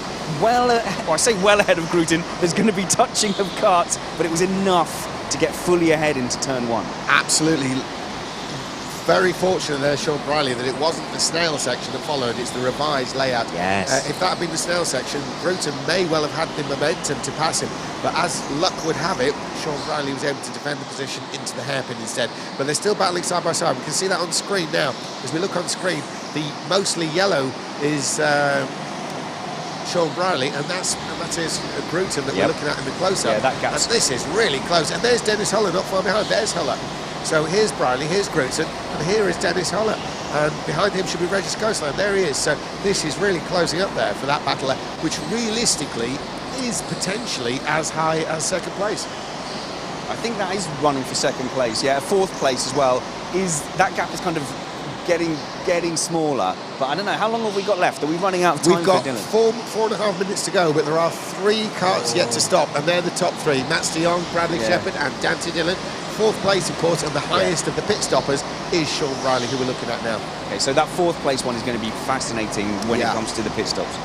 Speaker 2: I say well ahead of Grüten. There's going to be touching of Kart, but it was enough to get fully ahead into turn 1.
Speaker 1: Absolutely. Very fortunate there, Sean Brierley, that it wasn't the snail section that followed, it's the revised layout.
Speaker 2: Yes.
Speaker 1: If that had been the snail section, Grüten may well have had the momentum to pass him, but as luck would have it, Sean Brierley was able to defend the position into the hairpin instead. But they're still battling side by side. We can see that on screen now. As we look on screen, the mostly yellow is Sean Briley, and that is Gruton that we're looking at in the close-up.
Speaker 2: Yeah, that gap's...
Speaker 1: And this is really close. And there's Dennis Huller not far behind. There's Huller. So here's Briley, here's Gruton, and here is Dennis Huller. And behind him should be Regis Ghostland. There he is. So this is really closing up there for that battle, which realistically is potentially as high as second place.
Speaker 2: I think that is running for second place. Yeah, fourth place as well. That gap is kind of getting smaller, but I don't know, how long have we got left? Are we running out of time?
Speaker 1: We've got
Speaker 2: for Dylan?
Speaker 1: 4.5 minutes to go, but there are 3 carts yet to stop, and they're the top 3. Mats de Jong, Bradley Shepherd and Dante Dillon. Fourth place, of course, and the highest of the pit stoppers is Sean Briley, who we're looking at now.
Speaker 2: Okay, so that fourth place one is going to be fascinating when it comes to the pit stops.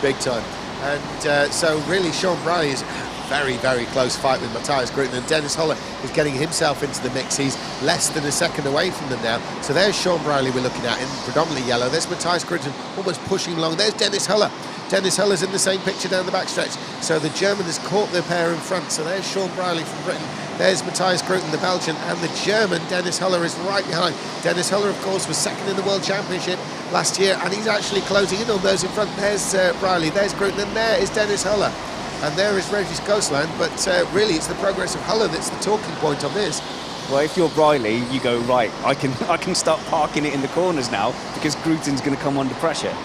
Speaker 1: Big time. And so really Sean Briley is very, very close fight with Matthias Gruton, and Dennis Huller is getting himself into the mix. He's less than a second away from them now. So there's Sean Briley we're looking at in predominantly yellow. There's Matthias Gruton almost pushing along. There's Dennis Huller. Dennis Huller's in the same picture down the backstretch. So the German has caught the pair in front. So there's Sean Briley from Britain. There's Matthias Gruton, the Belgian, and the German, Dennis Huller, is right behind. Dennis Huller, of course, was second in the World Championship last year, and he's actually closing in on those in front. There's Briley, there's Gruton, and there is Dennis Huller. And there is Regis Ghostland, but really it's the progress of Huller that's the talking point on this.
Speaker 2: Well, if you're Briley, you go, right, I can start parking it in the corners now because Gruton's going to come under pressure.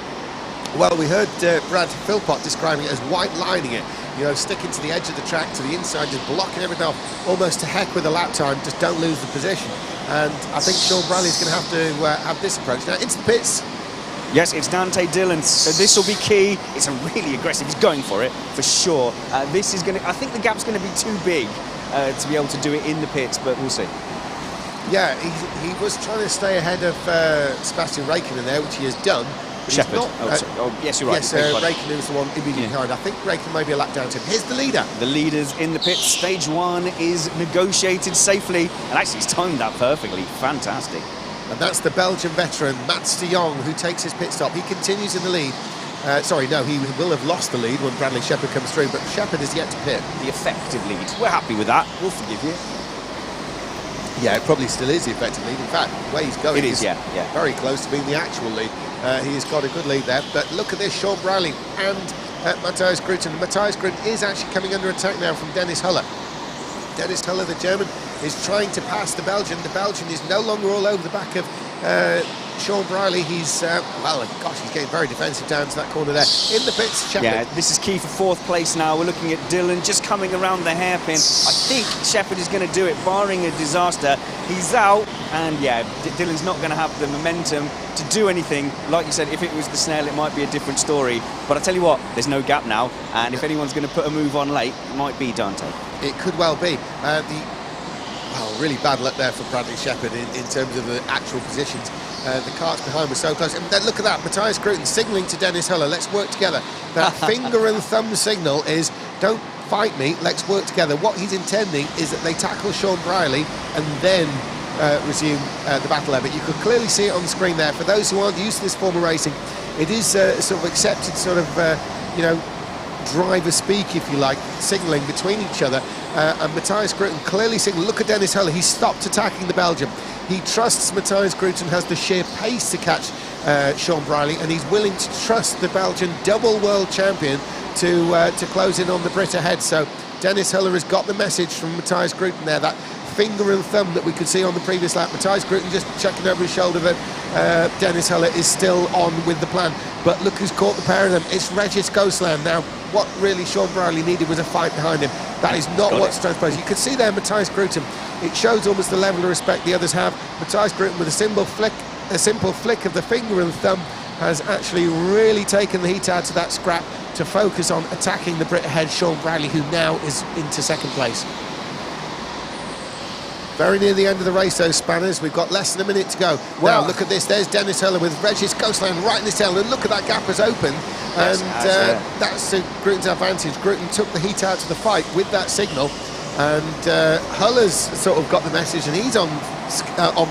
Speaker 1: Well, we heard Brad Philpott describing it as white lining it, you know, sticking to the edge of the track, to the inside, just blocking everything off, almost to heck with the lap time, just don't lose the position. And I think Sean Briley's going to have to have this approach. Now, into the pits.
Speaker 2: Yes, it's Dante Dillon, so this will be key. It's a really aggressive, he's going for it, for sure. This is going to, I think the gap's going to be too big to be able to do it in the pits, but we'll see.
Speaker 1: Yeah, he was trying to stay ahead of Sebastian Raikkonen there, which he has done.
Speaker 2: Shepherd. Yes, you're right.
Speaker 1: Yes, Raikkonen was the one immediately behind. I think Raikkonen may be a lap down to him. Here's the leader.
Speaker 2: The leader's in the pits. Stage 1 is negotiated safely, and actually he's timed that perfectly. Fantastic.
Speaker 1: And that's the Belgian veteran, Mats de Jong, who takes his pit stop. He continues in the lead. Sorry, no, he will have lost the lead when Bradley Shepherd comes through, but Shepherd is yet to pit.
Speaker 2: The effective lead. We're happy with that. We'll forgive you.
Speaker 1: Yeah, it probably still is the effective lead. In fact, the way he's going
Speaker 2: is
Speaker 1: very close to being the actual lead. He has got a good lead there. But look at this, Sean Briley and Matthias Gruton. Matthias Gruton is actually coming under attack now from Dennis Huller. Dennis Huller, the German, is trying to pass the Belgian. The Belgian is no longer all over the back of Sean Briley. He's, he's getting very defensive down to that corner there. In the pits, Shepherd.
Speaker 2: Yeah, this is key for fourth place now. We're looking at Dillon just coming around the hairpin. I think Shepherd is going to do it, barring a disaster. He's out, and yeah, Dillon's not going to have the momentum to do anything. Like you said, if it was the snail, it might be a different story. But I tell you what, there's no gap now, and if anyone's going to put a move on late, it might be Dante.
Speaker 1: It could well be. Really bad luck there for Bradley Shepherd in terms of the actual positions. The carts behind were so close. And then look at that, Matthias Gruton signalling to Dennis Huller, let's work together. That finger and thumb signal is, don't fight me, let's work together. What he's intending is that they tackle Sean Briley and then resume the battle there. But you could clearly see it on the screen there. For those who aren't used to this form of racing, it is sort of accepted sort of, driver speak, if you like, signalling between each other. And Matthias Gruton clearly signalling. Look at Dennis Huller, he stopped attacking the Belgian. He trusts Matthias Gruton has the sheer pace to catch Sean Briley, and he's willing to trust the Belgian double world champion to close in on the Brit ahead. So Dennis Huller has got the message from Matthias Gruton there, that finger and thumb that we could see on the previous lap. Matthias Gruton just checking over his shoulder that Dennis Huller is still on with the plan. But look who's caught the pair of them. It's Regis Ghostland. Now, what really Sean Briley needed was a fight behind him. That is not what's transpired. You can see there Matthias Gruton. It shows almost the level of respect the others have. Matthias Gruton, with a simple flick of the finger and thumb, has actually really taken the heat out of that scrap to focus on attacking the Brit ahead, Sean Briley, who now is into second place. Very near the end of the race, those spanners. We've got less than a minute to go. Well, now, look at this. There's Dennis Huller with Regis Ghostland right in his tail. And look at that gap has opened. Yes, and that's to Gruton's advantage. Gruton took the heat out of the fight with that signal. And Huller's sort of got the message, and he's on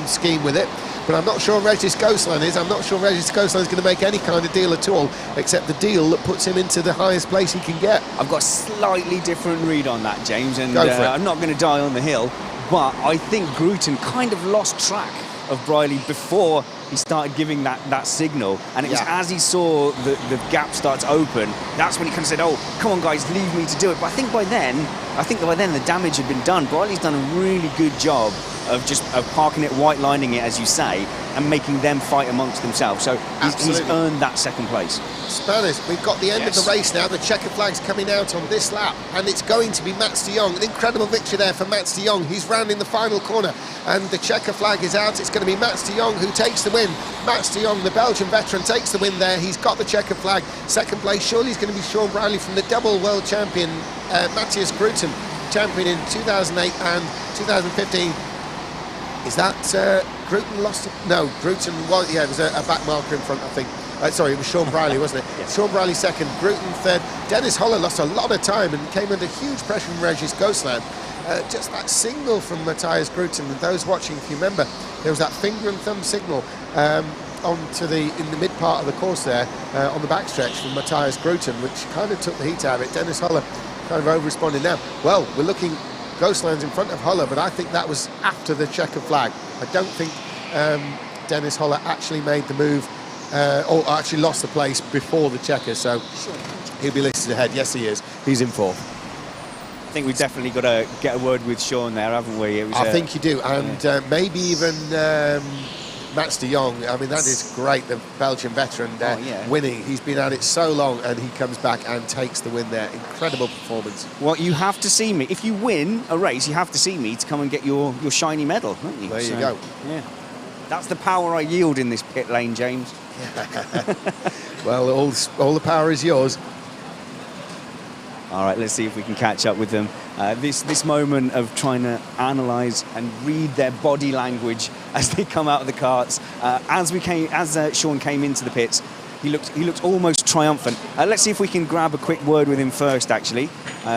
Speaker 1: scheme with it. But I'm not sure Regis Ghostland is. I'm not sure Regis Ghostland is going to make any kind of deal at all, except the deal that puts him into the highest place he can get.
Speaker 2: I've got a slightly different read on that, James, and I'm not going to die on the hill. But I think Gruton kind of lost track of Briley before he started giving that signal, and it was as he saw the gap start to open, that's when he kind of said, oh, come on guys, leave me to do it. But I think by then the damage had been done. Briley's done a really good job of parking it, white lining it, as you say, and making them fight amongst themselves. So he's earned that second place.
Speaker 1: Spanners, we've got the end of the race now. The checker flag's coming out on this lap, and it's going to be Mats de Jong. An incredible victory there for Mats de Jong. He's rounding the final corner, and the checker flag is out. It's going to be Mats de Jong who takes the win. Mats de Jong, the Belgian veteran, takes the win there. He's got the checker flag. Second place, surely is going to be Sean Briley from the double world champion, Matthias Grooten, champion in 2008 and 2015. Is that Grooten lost? No, Grooten was, there was a back marker in front, I think. Sorry, it was Sean Briley, wasn't it?
Speaker 2: Yes.
Speaker 1: Sean Briley second, Grooten third. Dennis Holler lost a lot of time and came under huge pressure from Regis Ghostland. Just that signal from Matthias Grooten, and those watching, if you remember, there was that finger and thumb signal in the mid part of the course there, on the backstretch from Matthias Grooten, which kind of took the heat out of it. Dennis Holler kind of over-responding now. Well, we're looking, Ghostland's in front of Holler, but I think that was after the checker flag. I don't think Dennis Holler actually made the move, or actually lost the place before the checker, so he'll be listed ahead. Yes, he is. He's in fourth.
Speaker 2: I think we've definitely got to get a word with Sean there, haven't we?
Speaker 1: I think you do, and maybe even Mats de Jong. I mean, that is great, the Belgian veteran winning. He's been at it so long, and he comes back and takes the win there. Incredible performance.
Speaker 2: Well, you have to see me. If you win a race, you have to see me to come and get your shiny medal, don't you?
Speaker 1: There you go.
Speaker 2: Yeah. That's the power I yield in this pit lane, James.
Speaker 1: Well, all the power is yours.
Speaker 2: All right, let's see if we can catch up with them. This moment of trying to analyse and read their body language as they come out of the karts. As Sean came into the pits, he looked almost triumphant. Let's see if we can grab a quick word with him first. Actually,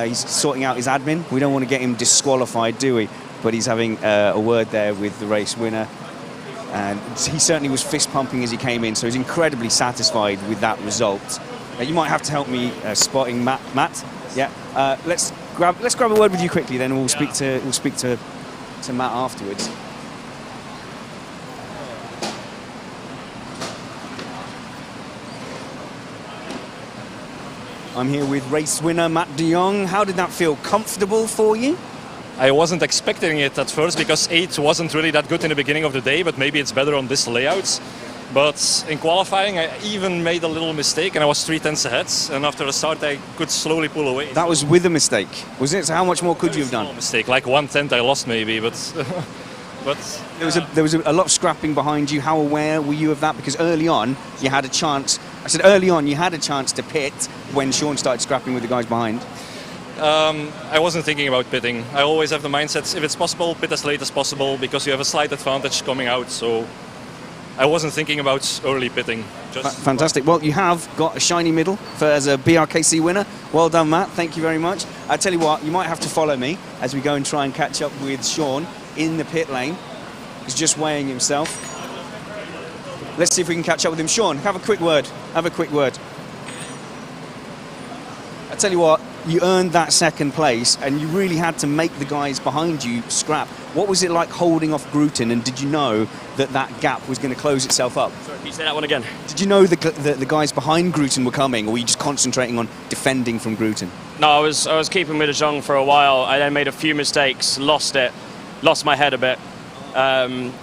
Speaker 2: he's sorting out his admin. We don't want to get him disqualified, do we? But he's having a word there with the race winner. And he certainly was fist pumping as he came in, so he's incredibly satisfied with that result. You might have to help me spotting Matt. Yeah, let's grab a word with you quickly, then we'll speak to Matt afterwards. I'm here with race winner Matt de Jong. How did that feel? Comfortable for you?
Speaker 4: I wasn't expecting it at first because 8 wasn't really that good in the beginning of the day, but maybe it's better on this layout. But in qualifying, I even made a little mistake and I was 3 tenths ahead. And after the start, I could slowly pull away.
Speaker 2: That was with a mistake, was it? So how much more could you have done?
Speaker 4: A mistake, like 1/10 I lost maybe, but
Speaker 2: there was a lot of scrapping behind you. How aware were you of that? Because early on, you had a chance. I said early on, you had a chance to pit when Sean started scrapping with the guys behind.
Speaker 4: I wasn't thinking about pitting. I always have the mindset, if it's possible, pit as late as possible because you have a slight advantage coming out. So I wasn't thinking about early pitting.
Speaker 2: Fantastic. Well, you have got a shiny medal as a BRKC winner. Well done, Matt. Thank you very much. I tell you what, you might have to follow me as we go and try and catch up with Sean in the pit lane. He's just weighing himself. Let's see if we can catch up with him. Sean, have a quick word. Have a quick word. I tell you what, you earned that second place and you really had to make the guys behind you scrap. What was it like holding off Grooten, and did you know that gap was going to close itself up?
Speaker 5: Sorry, can you say that one again?
Speaker 2: Did you know the guys behind Grooten were coming, or were you just concentrating on defending from Grooten?
Speaker 5: No, I was keeping with De Jong for a while. I then made a few mistakes, lost my head a bit. Grooten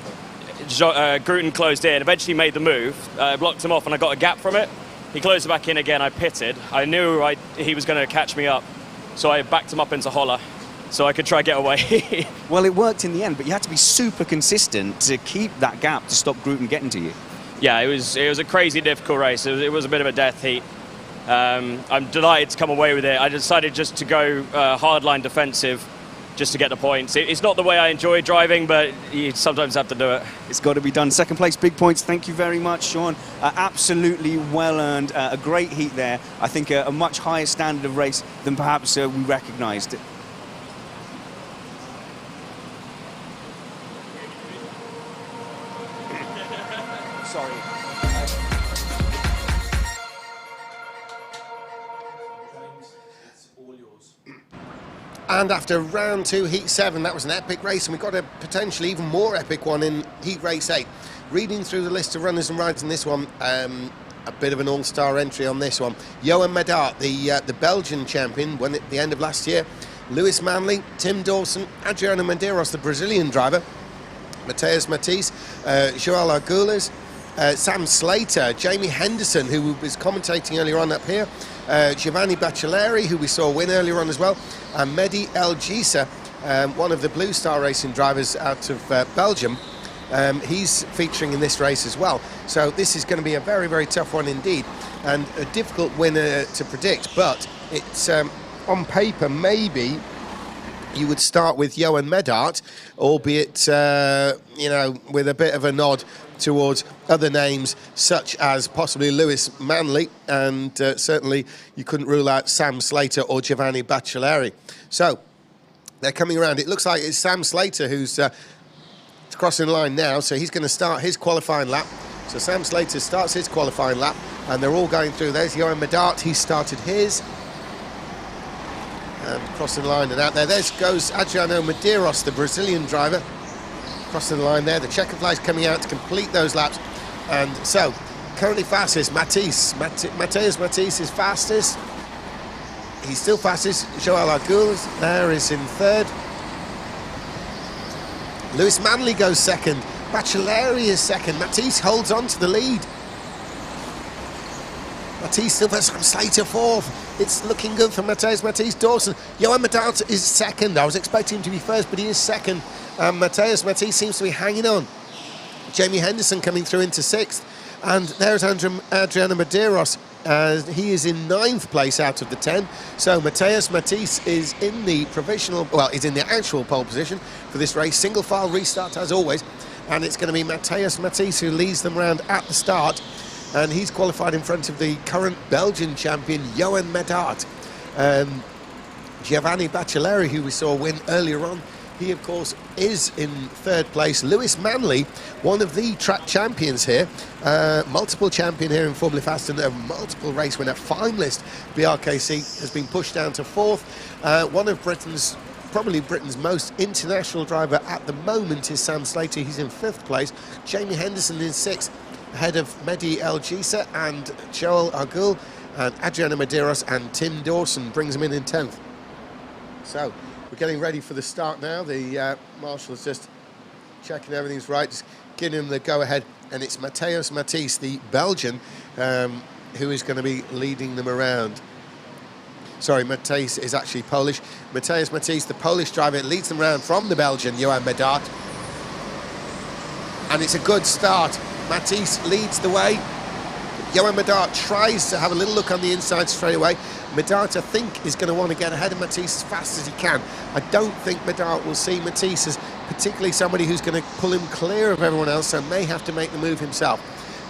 Speaker 5: closed in, eventually made the move, blocked him off and I got a gap from it. He closed it back in again, I pitted. I knew he was going to catch me up, so I backed him up into Holler so I could try to get away.
Speaker 2: Well, it worked in the end, but you had to be super consistent to keep that gap to stop Grooten getting to you.
Speaker 5: Yeah, it was a crazy difficult race. It was a bit of a death heat. I'm delighted to come away with it. I decided just to go hardline defensive just to get the points. It's not the way I enjoy driving, but you sometimes have to do it.
Speaker 2: It's got to be done. Second place, big points. Thank you very much, Sean. Absolutely well earned. A great heat there. I think a much higher standard of race than perhaps we recognised. Sorry.
Speaker 1: And after round 2, heat 7, that was an epic race, and we've got a potentially even more epic one in Heat Race 8. Reading through the list of runners and riders in this one, a bit of an all-star entry on this one. Johan Medart, the Belgian champion, won at the end of last year. Lewis Manley, Tim Dawson, Adriano Medeiros, the Brazilian driver, Matheus Matisse, Joel Arguelles, Sam Slater, Jamie Henderson, who was commentating earlier on up here, Giovanni Baccelleri, who we saw win earlier on as well, and Mehdi El Gisa, one of the Blue Star Racing drivers out of Belgium. He's featuring in this race as well. So this is going to be a very, very tough one indeed, and a difficult winner to predict, but it's on paper maybe you would start with Johan Medart, albeit with a bit of a nod towards other names such as possibly Lewis Manley, and certainly you couldn't rule out Sam Slater or Giovanni Baccelleri. So they're coming around. It looks like it's Sam Slater who's crossing the line now, so he's going to start his qualifying lap. So Sam Slater starts his qualifying lap, and they're all going through. There's Johan Medart, he started his. And crossing the line and out there. There goes Adriano Medeiros, the Brazilian driver, crossing the line there. The checker flags coming out to complete those laps. And so, currently fastest, Matheus Matisse is fastest. He's still fastest. Joel Arguelles there is in third. Lewis Manley goes second. Baccelleri is second. Matisse holds on to the lead. Matisse still first. Sam Slater fourth. It's looking good for Matheus Matisse. Dawson. Johan Medart is second. I was expecting him to be first, but he is second. Matheus Matisse seems to be hanging on. Jamie Henderson coming through into sixth. And there's Adriano Medeiros. He is in ninth place out of the 10. So Matheus Matisse is in the provisional, well, he's in the actual pole position for this race. Single file restart as always. And it's going to be Matheus Matisse who leads them round at the start. And he's qualified in front of the current Belgian champion, Johan Medart. Giovanni Baccelleri, who we saw win earlier on, he, of course, is in third place. Lewis Manley, one of the track champions here, multiple champion here in Formula Fast and a multiple race winner, finalist BRKC, has been pushed down to fourth. One of probably Britain's most international driver at the moment is Sam Slater. He's in fifth place. Jamie Henderson in sixth, ahead of Mehdi El Gisa and Joel Arguelles, and Adriano Medeiros and Tim Dawson brings him in 10th. So we're getting ready for the start now. The marshal's just checking everything's right, just giving him the go-ahead, and it's Matheus Matisse, the Belgian, who is going to be leading them around. Sorry, Matisse is actually Polish. Matheus Matisse, the Polish driver, leads them around from the Belgian, Johan Medart. And it's a good start. Matisse leads the way. Johan Medart tries to have a little look on the inside straight away. Medart, I think, is going to want to get ahead of Matisse as fast as he can. I don't think Medart will see Matisse as particularly somebody who's going to pull him clear of everyone else, so may have to make the move himself.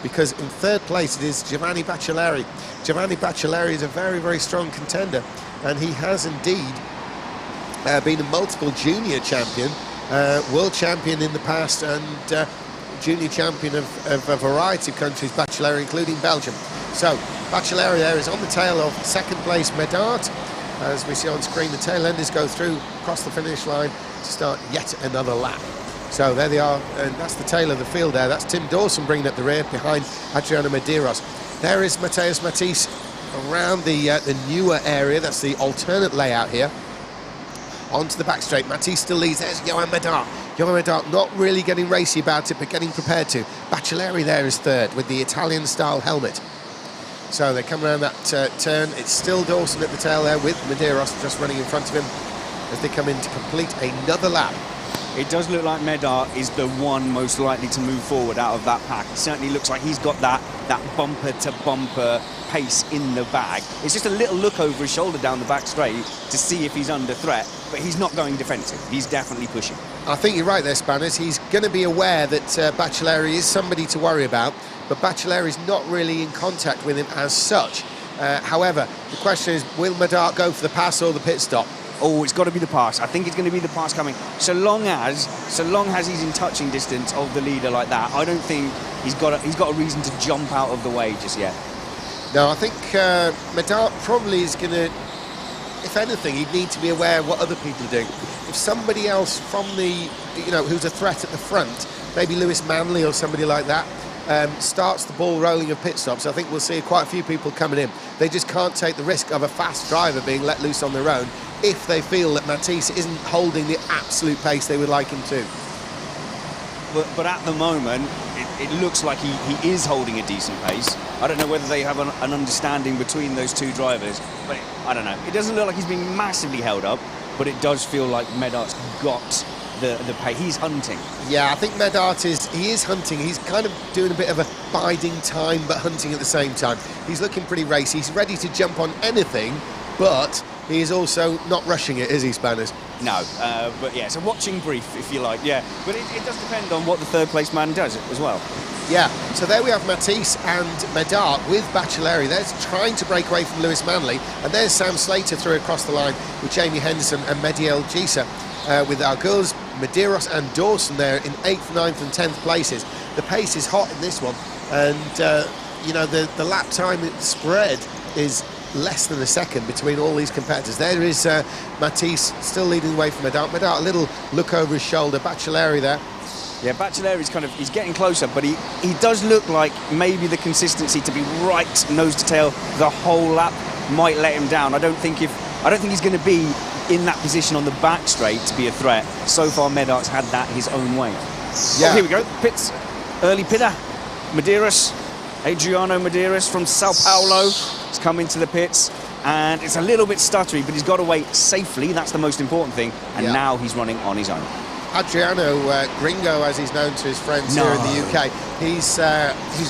Speaker 1: Because in third place it is Giovanni Baccelleri. Giovanni Baccelleri is a very, very strong contender, and he has indeed been a multiple junior champion, world champion in the past, and junior champion of a variety of countries, Baccelleri, including Belgium. So Baccelleri there is on the tail of second place Medart. As we see on screen, the tail enders go through across the finish line to start yet another lap. So there they are, and that's the tail of the field there. That's Tim Dawson bringing up the rear behind Adriano Medeiros. There is Matheus Matisse around the newer area. That's the alternate layout here. Onto the back straight. Matisse still leads. There's Johan Medart. Johan Medart not really getting racy about it, but getting prepared to. Baccelleri there is third with the Italian-style helmet. So they come around that turn. It's still Dawson at the tail there with Medeiros just running in front of him as they come in to complete another lap.
Speaker 2: It does look like Medart is the one most likely to move forward out of that pack. It certainly looks like he's got that bumper-to-bumper pace in the bag. It's just a little look over his shoulder down the back straight to see if he's under threat, but he's not going defensive. He's definitely pushing.
Speaker 1: I think you're right there, Spanners. He's going to be aware that Baccelleri is somebody to worry about, but Baccelleri is not really in contact with him as such. However, the question is, will Medart go for the pass or the pit stop?
Speaker 2: Oh, it's got to be the pass. I think it's going to be the pass coming. So long as he's in touching distance of the leader like that, I don't think he's got a reason to jump out of the way just yet.
Speaker 1: No, I think Medart probably is going to, if anything, he'd need to be aware of what other people are doing. If somebody else from the, who's a threat at the front maybe Lewis Manley or somebody like that, starts the ball rolling of pit stops, I think we'll see quite a few people coming in. They just can't take the risk of a fast driver being let loose on their own if they feel that Matisse isn't holding the absolute pace they would like him to.
Speaker 2: But at the moment, it looks like he is holding a decent pace. I don't know whether they have an understanding between those two drivers, but I don't know. It doesn't look like he's being massively held up, but it does feel like Medart's got the pace. He's hunting.
Speaker 1: Yeah, I think Medart is hunting. He's kind of doing a bit of a biding time, but hunting at the same time. He's looking pretty racy. He's ready to jump on anything, but he is also not rushing it, is he, Spanners?
Speaker 2: No, but yeah, it's a watching brief, if you like, yeah. But it does depend on what the third place man does as well.
Speaker 1: Yeah, so there we have Matisse and Medart with Baccelleri. They're trying to break away from Lewis Manley, and there's Sam Slater through across the line with Jamie Henderson and Mediel Gisa, with our girls Medeiros and Dawson there in 8th, 9th and 10th places. The pace is hot in this one, and you know, the lap time spread is less than a second between all these competitors. There is Matisse still leading the way from Medart. Medart, a little look over his shoulder. Baccelleri there.
Speaker 2: Yeah, Bacceleri's he's getting closer, but he does look like maybe the consistency to be right nose to tail the whole lap might let him down. I don't think he's going to be in that position on the back straight to be a threat. So far, Medart's had that his own way.
Speaker 1: Yeah.
Speaker 2: Oh, here we go. Pits, early pitter. Adriano Medeiros from Sao Paulo has come into the pits, and it's a little bit stuttery, but he's got away safely. That's the most important thing. And now he's running on his own.
Speaker 1: Adriano Gringo, as he's known to his friends here in the UK, he's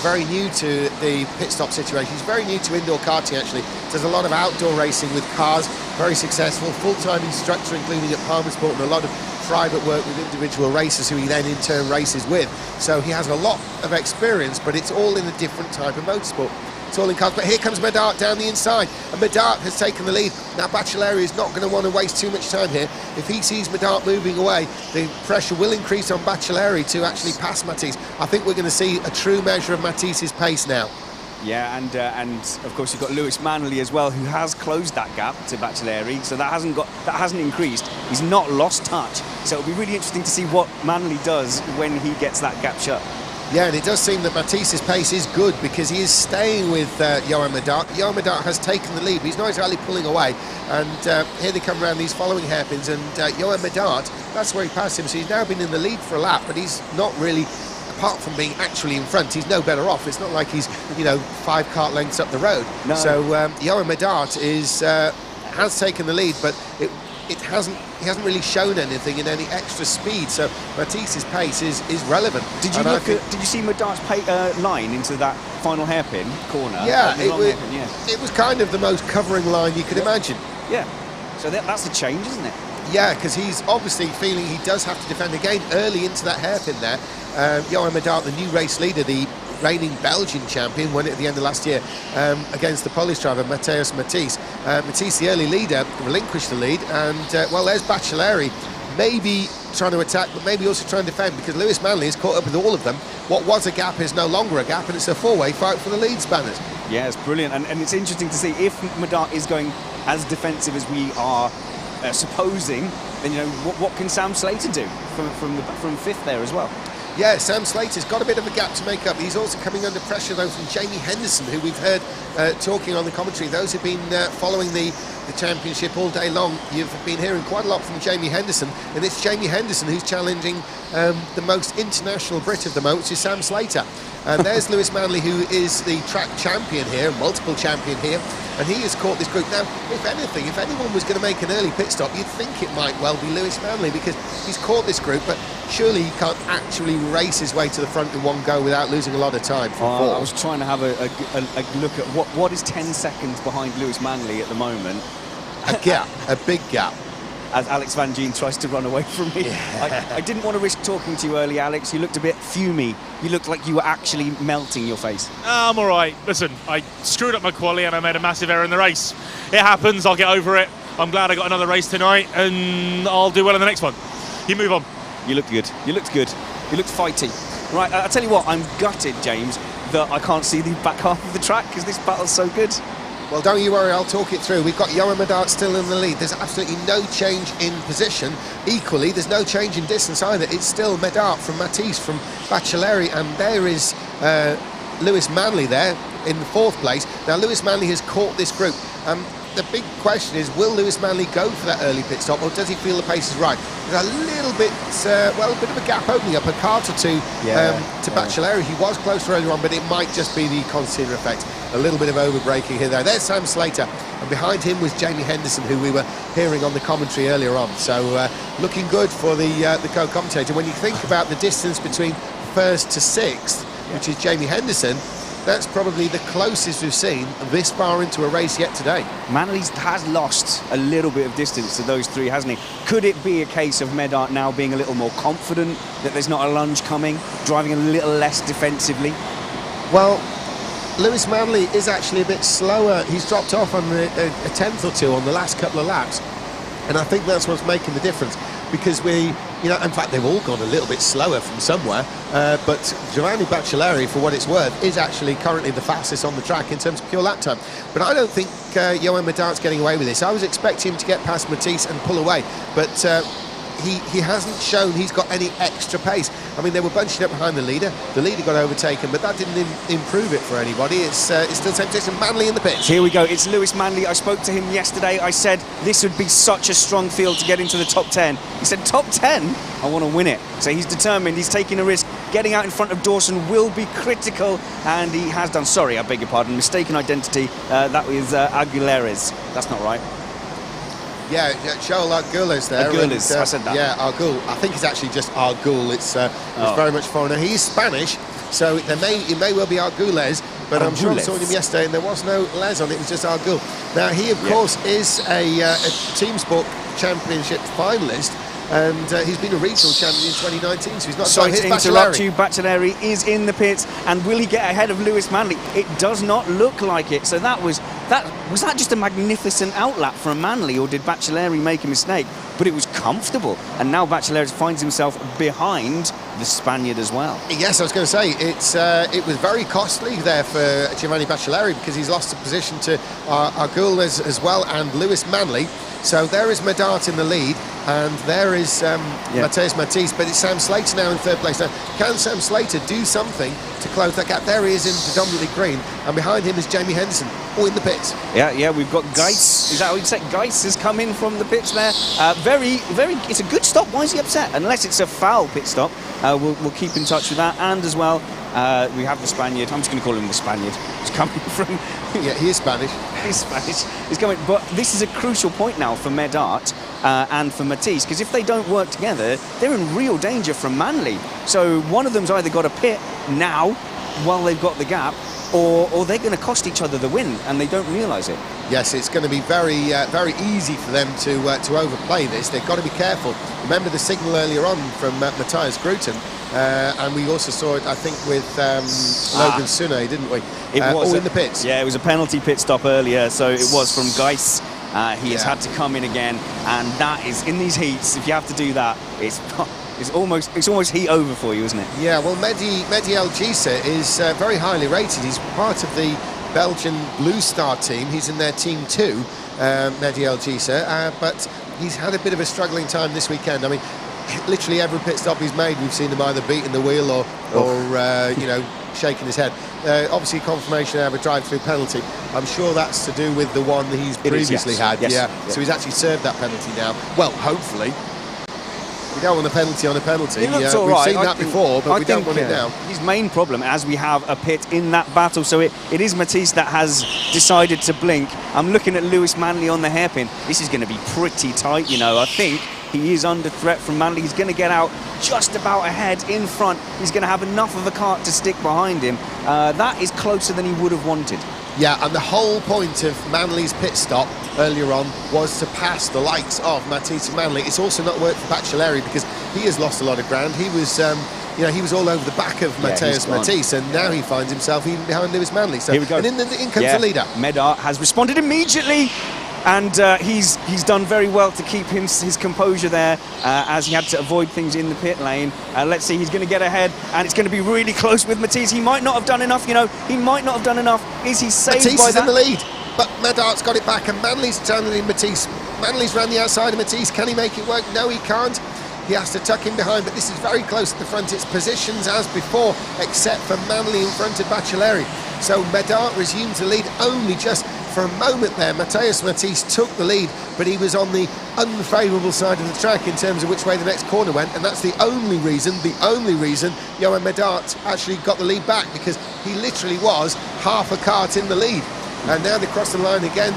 Speaker 1: very new to the pit stop situation. He's very new to indoor karting, actually. Does a lot of outdoor racing with cars, very successful, full-time instructor, including at Palmer Sport, and a lot of private work with individual racers who he then in turn races with. So he has a lot of experience, but it's all in a different type of motorsport. It's all in cars. But here comes Medart down the inside, and Medart has taken the lead. Now Baccelleri is not going to want to waste too much time here. If he sees Medart moving away, the pressure will increase on Baccelleri to actually pass Matisse. I think we're going to see a true measure of Matisse's pace now.
Speaker 2: Yeah, and of course you've got Lewis Manley as well, who has closed that gap to Baccelleri, so that hasn't increased. He's not lost touch, so it'll be really interesting to see what Manley does when he gets that gap shut.
Speaker 1: Yeah, and it does seem that Matisse's pace is good because he is staying with Johan Medart. Johan Medart has taken the lead, but he's not exactly pulling away. And here they come around these following hairpins, and Johan Medart, that's where he passed him. So he's now been in the lead for a lap, but he's not really, apart from being actually in front, he's no better off. It's not like he's, 5 kart lengths up the road. No. So Johan Medart has taken the lead, but he hasn't really shown anything in any extra speed, so Matisse's pace is relevant.
Speaker 2: Did you see Medart's line into that final hairpin corner?
Speaker 1: Yeah, it was kind of the most covering line you could imagine.
Speaker 2: Yeah, so that's a change, isn't it?
Speaker 1: Yeah, because he's obviously feeling he does have to defend again early into that hairpin there. Johan Medart, the new race leader, the reigning Belgian champion, won it at the end of last year against the Polish driver Mateusz Matisse. Matisse, the early leader, relinquished the lead, and well, there's Baccelleri, maybe trying to attack, but maybe also trying to defend, because Lewis Manley has caught up with all of them. What was a gap is no longer a gap, and it's a four-way fight for the lead, Spanners.
Speaker 2: Yeah, it's brilliant, and it's interesting to see if Medart is going as defensive as we are supposing, then what can Sam Slater do from fifth there as well?
Speaker 1: Yeah, Sam Slater's got a bit of a gap to make up. He's also coming under pressure, though, from Jamie Henderson, who we've heard talking on the commentary. Those who've been following the championship all day long, you've been hearing quite a lot from Jamie Henderson, and it's Jamie Henderson who's challenging the most international Brit of them all, which is Sam Slater. And there's Lewis Manley, who is the track champion here, multiple champion here, and he has caught this group. Now, if anything, if anyone was going to make an early pit stop, you'd think it might well be Lewis Manley, because he's caught this group, but surely he can't actually race his way to the front in one go without losing a lot of time.
Speaker 2: I was trying to have a look at what is 10 seconds behind Lewis Manley at the moment.
Speaker 1: A gap, a big gap.
Speaker 2: As Alex Van Gien tries to run away from me. Yeah. I didn't want to risk talking to you early, Alex. You looked a bit fumey. You looked like you were actually melting your face.
Speaker 6: I'm all right. Listen, I screwed up my quali and I made a massive error in the race. It happens. I'll get over it. I'm glad I got another race tonight, and I'll do well in the next one. You move on.
Speaker 2: You looked good. You looked good. You looked fighty. Right, I'll tell you what, I'm gutted, James, that I can't see the back half of the track because this battle's so good.
Speaker 1: Well, don't you worry, I'll talk it through. We've got Johan Medart still in the lead. There's absolutely no change in position. Equally, there's no change in distance either. It's still Medart from Matisse, from Baccelleri, and there is Lewis Manley there in the 4th place. Now, Lewis Manley has caught this group. The big question is, will Lewis Manley go for that early pit stop, or does he feel the pace is right? There's a little bit, a bit of a gap opening up, a Kart or two to Baccelleri. He was closer earlier on, but it might just be the consider effect. A little bit of over-braking here, though. There's Sam Slater, and behind him was Jamie Henderson, who we were hearing on the commentary earlier on. So looking good for the co-commentator. When you think about the distance between 1st to 6th, which is Jamie Henderson, that's probably the closest we've seen this far into a race yet today.
Speaker 2: Manley has lost a little bit of distance to those 3, hasn't he? Could it be a case of Medart now being a little more confident that there's not a lunge coming, driving a little less defensively?
Speaker 1: Well, Lewis Manley is actually a bit slower. He's dropped off on a 10th or 2 on the last couple of laps, and I think that's what's making the difference, because in fact, they've all gone a little bit slower from somewhere, but Giovanni Baccelleri, for what it's worth, is actually currently the fastest on the track in terms of pure lap time. But I don't think Johan Medart's getting away with this. I was expecting him to get past Matisse and pull away, but he hasn't shown he's got any extra pace. I mean, they were bunching up behind the leader. The leader got overtaken, but that didn't improve it for anybody. It's still same position. Manley in the pits.
Speaker 2: Here we go. It's Lewis Manley. I spoke to him yesterday. I said this would be such a strong field to get into the top 10. He said, top 10? I want to win it. So he's determined. He's taking a risk. Getting out in front of Dawson will be critical, and he has done. Sorry, I beg your pardon. Mistaken identity. That was Aguilera's. That's not right.
Speaker 1: Yeah, Joel Arguelles there.
Speaker 2: Arguelles, I said that.
Speaker 1: Yeah, Arguelles. I think it's actually just Arguelles. It's very much foreigner. He's Spanish, so it may well be Arguelles, but I'm sure I saw him yesterday and there was no Les on it. It was just Arguelles. Now, he, of course, is a Team Sport Championship finalist, and he's been a regional champion in 2019, so he's not...
Speaker 2: Sorry to interrupt you, Baccelleri is in the pits, and will he get ahead of Lewis Manley? It does not look like it. So was that just a magnificent outlap from Manley, or did Baccelleri make a mistake? But it was comfortable, and now Baccelleri finds himself behind the Spaniard as well.
Speaker 1: Yes, I was going to say, it was very costly there for Giovanni Baccelleri, because he's lost a position to Arguelles as well, and Lewis Manley. So there is Medart in the lead, and there is Mathias Matisse, but it's Sam Slater now in 3rd place. Now, can Sam Slater do something to close that gap? There he is in predominantly green, and behind him is Jamie Henderson, all in the pits.
Speaker 2: Yeah, we've got Geiss. Is that what you said? Geiss has come in from the pits there. It's a good stop. Why is he upset? Unless it's a foul pit stop. We'll keep in touch with that, and as well, we have the Spaniard. I'm just going to call him the Spaniard. He's coming from...
Speaker 1: Yeah, he is Spanish.
Speaker 2: He's Spanish. He's coming, but this is a crucial point now for Medart and for Matisse, because if they don't work together, they're in real danger from Manley. So one of them's either got to pit now while they've got the gap, or they're going to cost each other the win, and they don't realise it.
Speaker 1: Yes, it's going to be very easy for them to overplay this. They've got to be careful. Remember the signal earlier on from Matthias Grooten, and we also saw it, I think, with Logan Sune, didn't we?
Speaker 2: It was
Speaker 1: all in the pits.
Speaker 2: Yeah, it was a penalty pit stop earlier, so it was from Geiss. He has had to come in again, and that is, in these heats, if you have to do that, it's almost heat over for you, isn't it?
Speaker 1: Yeah, well, Mehdi El Gisa is very highly rated. He's part of the Belgian Blue Star team. He's in their team 2, Mehdi El Gisa, but he's had a bit of a struggling time this weekend. I mean, literally every pit stop he's made, we've seen him either beating the wheel or shaking his head. Obviously, confirmation of a drive-through penalty. I'm sure that's to do with the one that he's previously had.
Speaker 2: Yes.
Speaker 1: Yeah. So he's actually served that penalty now. Well, hopefully. We don't want a penalty on a penalty.
Speaker 2: It looks
Speaker 1: we've seen that before, but we don't want it now.
Speaker 2: His main problem, as we have a pit in that battle, so it is Matisse that has decided to blink. I'm looking at Lewis Manley on the hairpin. This is going to be pretty tight, you know. I think he is under threat from Manley. He's going to get out just about ahead in front. He's going to have enough of a cart to stick behind him. That is closer than he would have wanted.
Speaker 1: Yeah, and the whole point of Manley's pit stop earlier on was to pass the likes of Matisse and Manley. It's also not worked for Baccelleri because he has lost a lot of ground. He was, he was all over the back of Matthias Matisse, and now he finds himself even behind Lewis Manley. So,
Speaker 2: here we go.
Speaker 1: And in comes the leader.
Speaker 2: Medart has responded immediately. And he's done very well to keep his composure there as he had to avoid things in the pit lane. Let's see, he's going to get ahead, and it's going to be really close with Matisse. He might not have done enough, He might not have done enough. Is he saved
Speaker 1: Matisse
Speaker 2: by
Speaker 1: is
Speaker 2: that?
Speaker 1: in the lead. but Medart's got it back, and Manley's channeling Matisse. Manley's round the outside of Matisse. Can he make it work? No, he can't. He has to tuck in behind, but this is very close at the front. It's positions as before, except for Manley in front of Baccelleri. So Medart resumes the lead only just for a moment there. Matthias Matisse took the lead, but he was on the unfavourable side of the track in terms of which way the next corner went, and that's the only reason Johan Medart actually got the lead back, because he literally was half a kart in the lead. And now they cross the line again,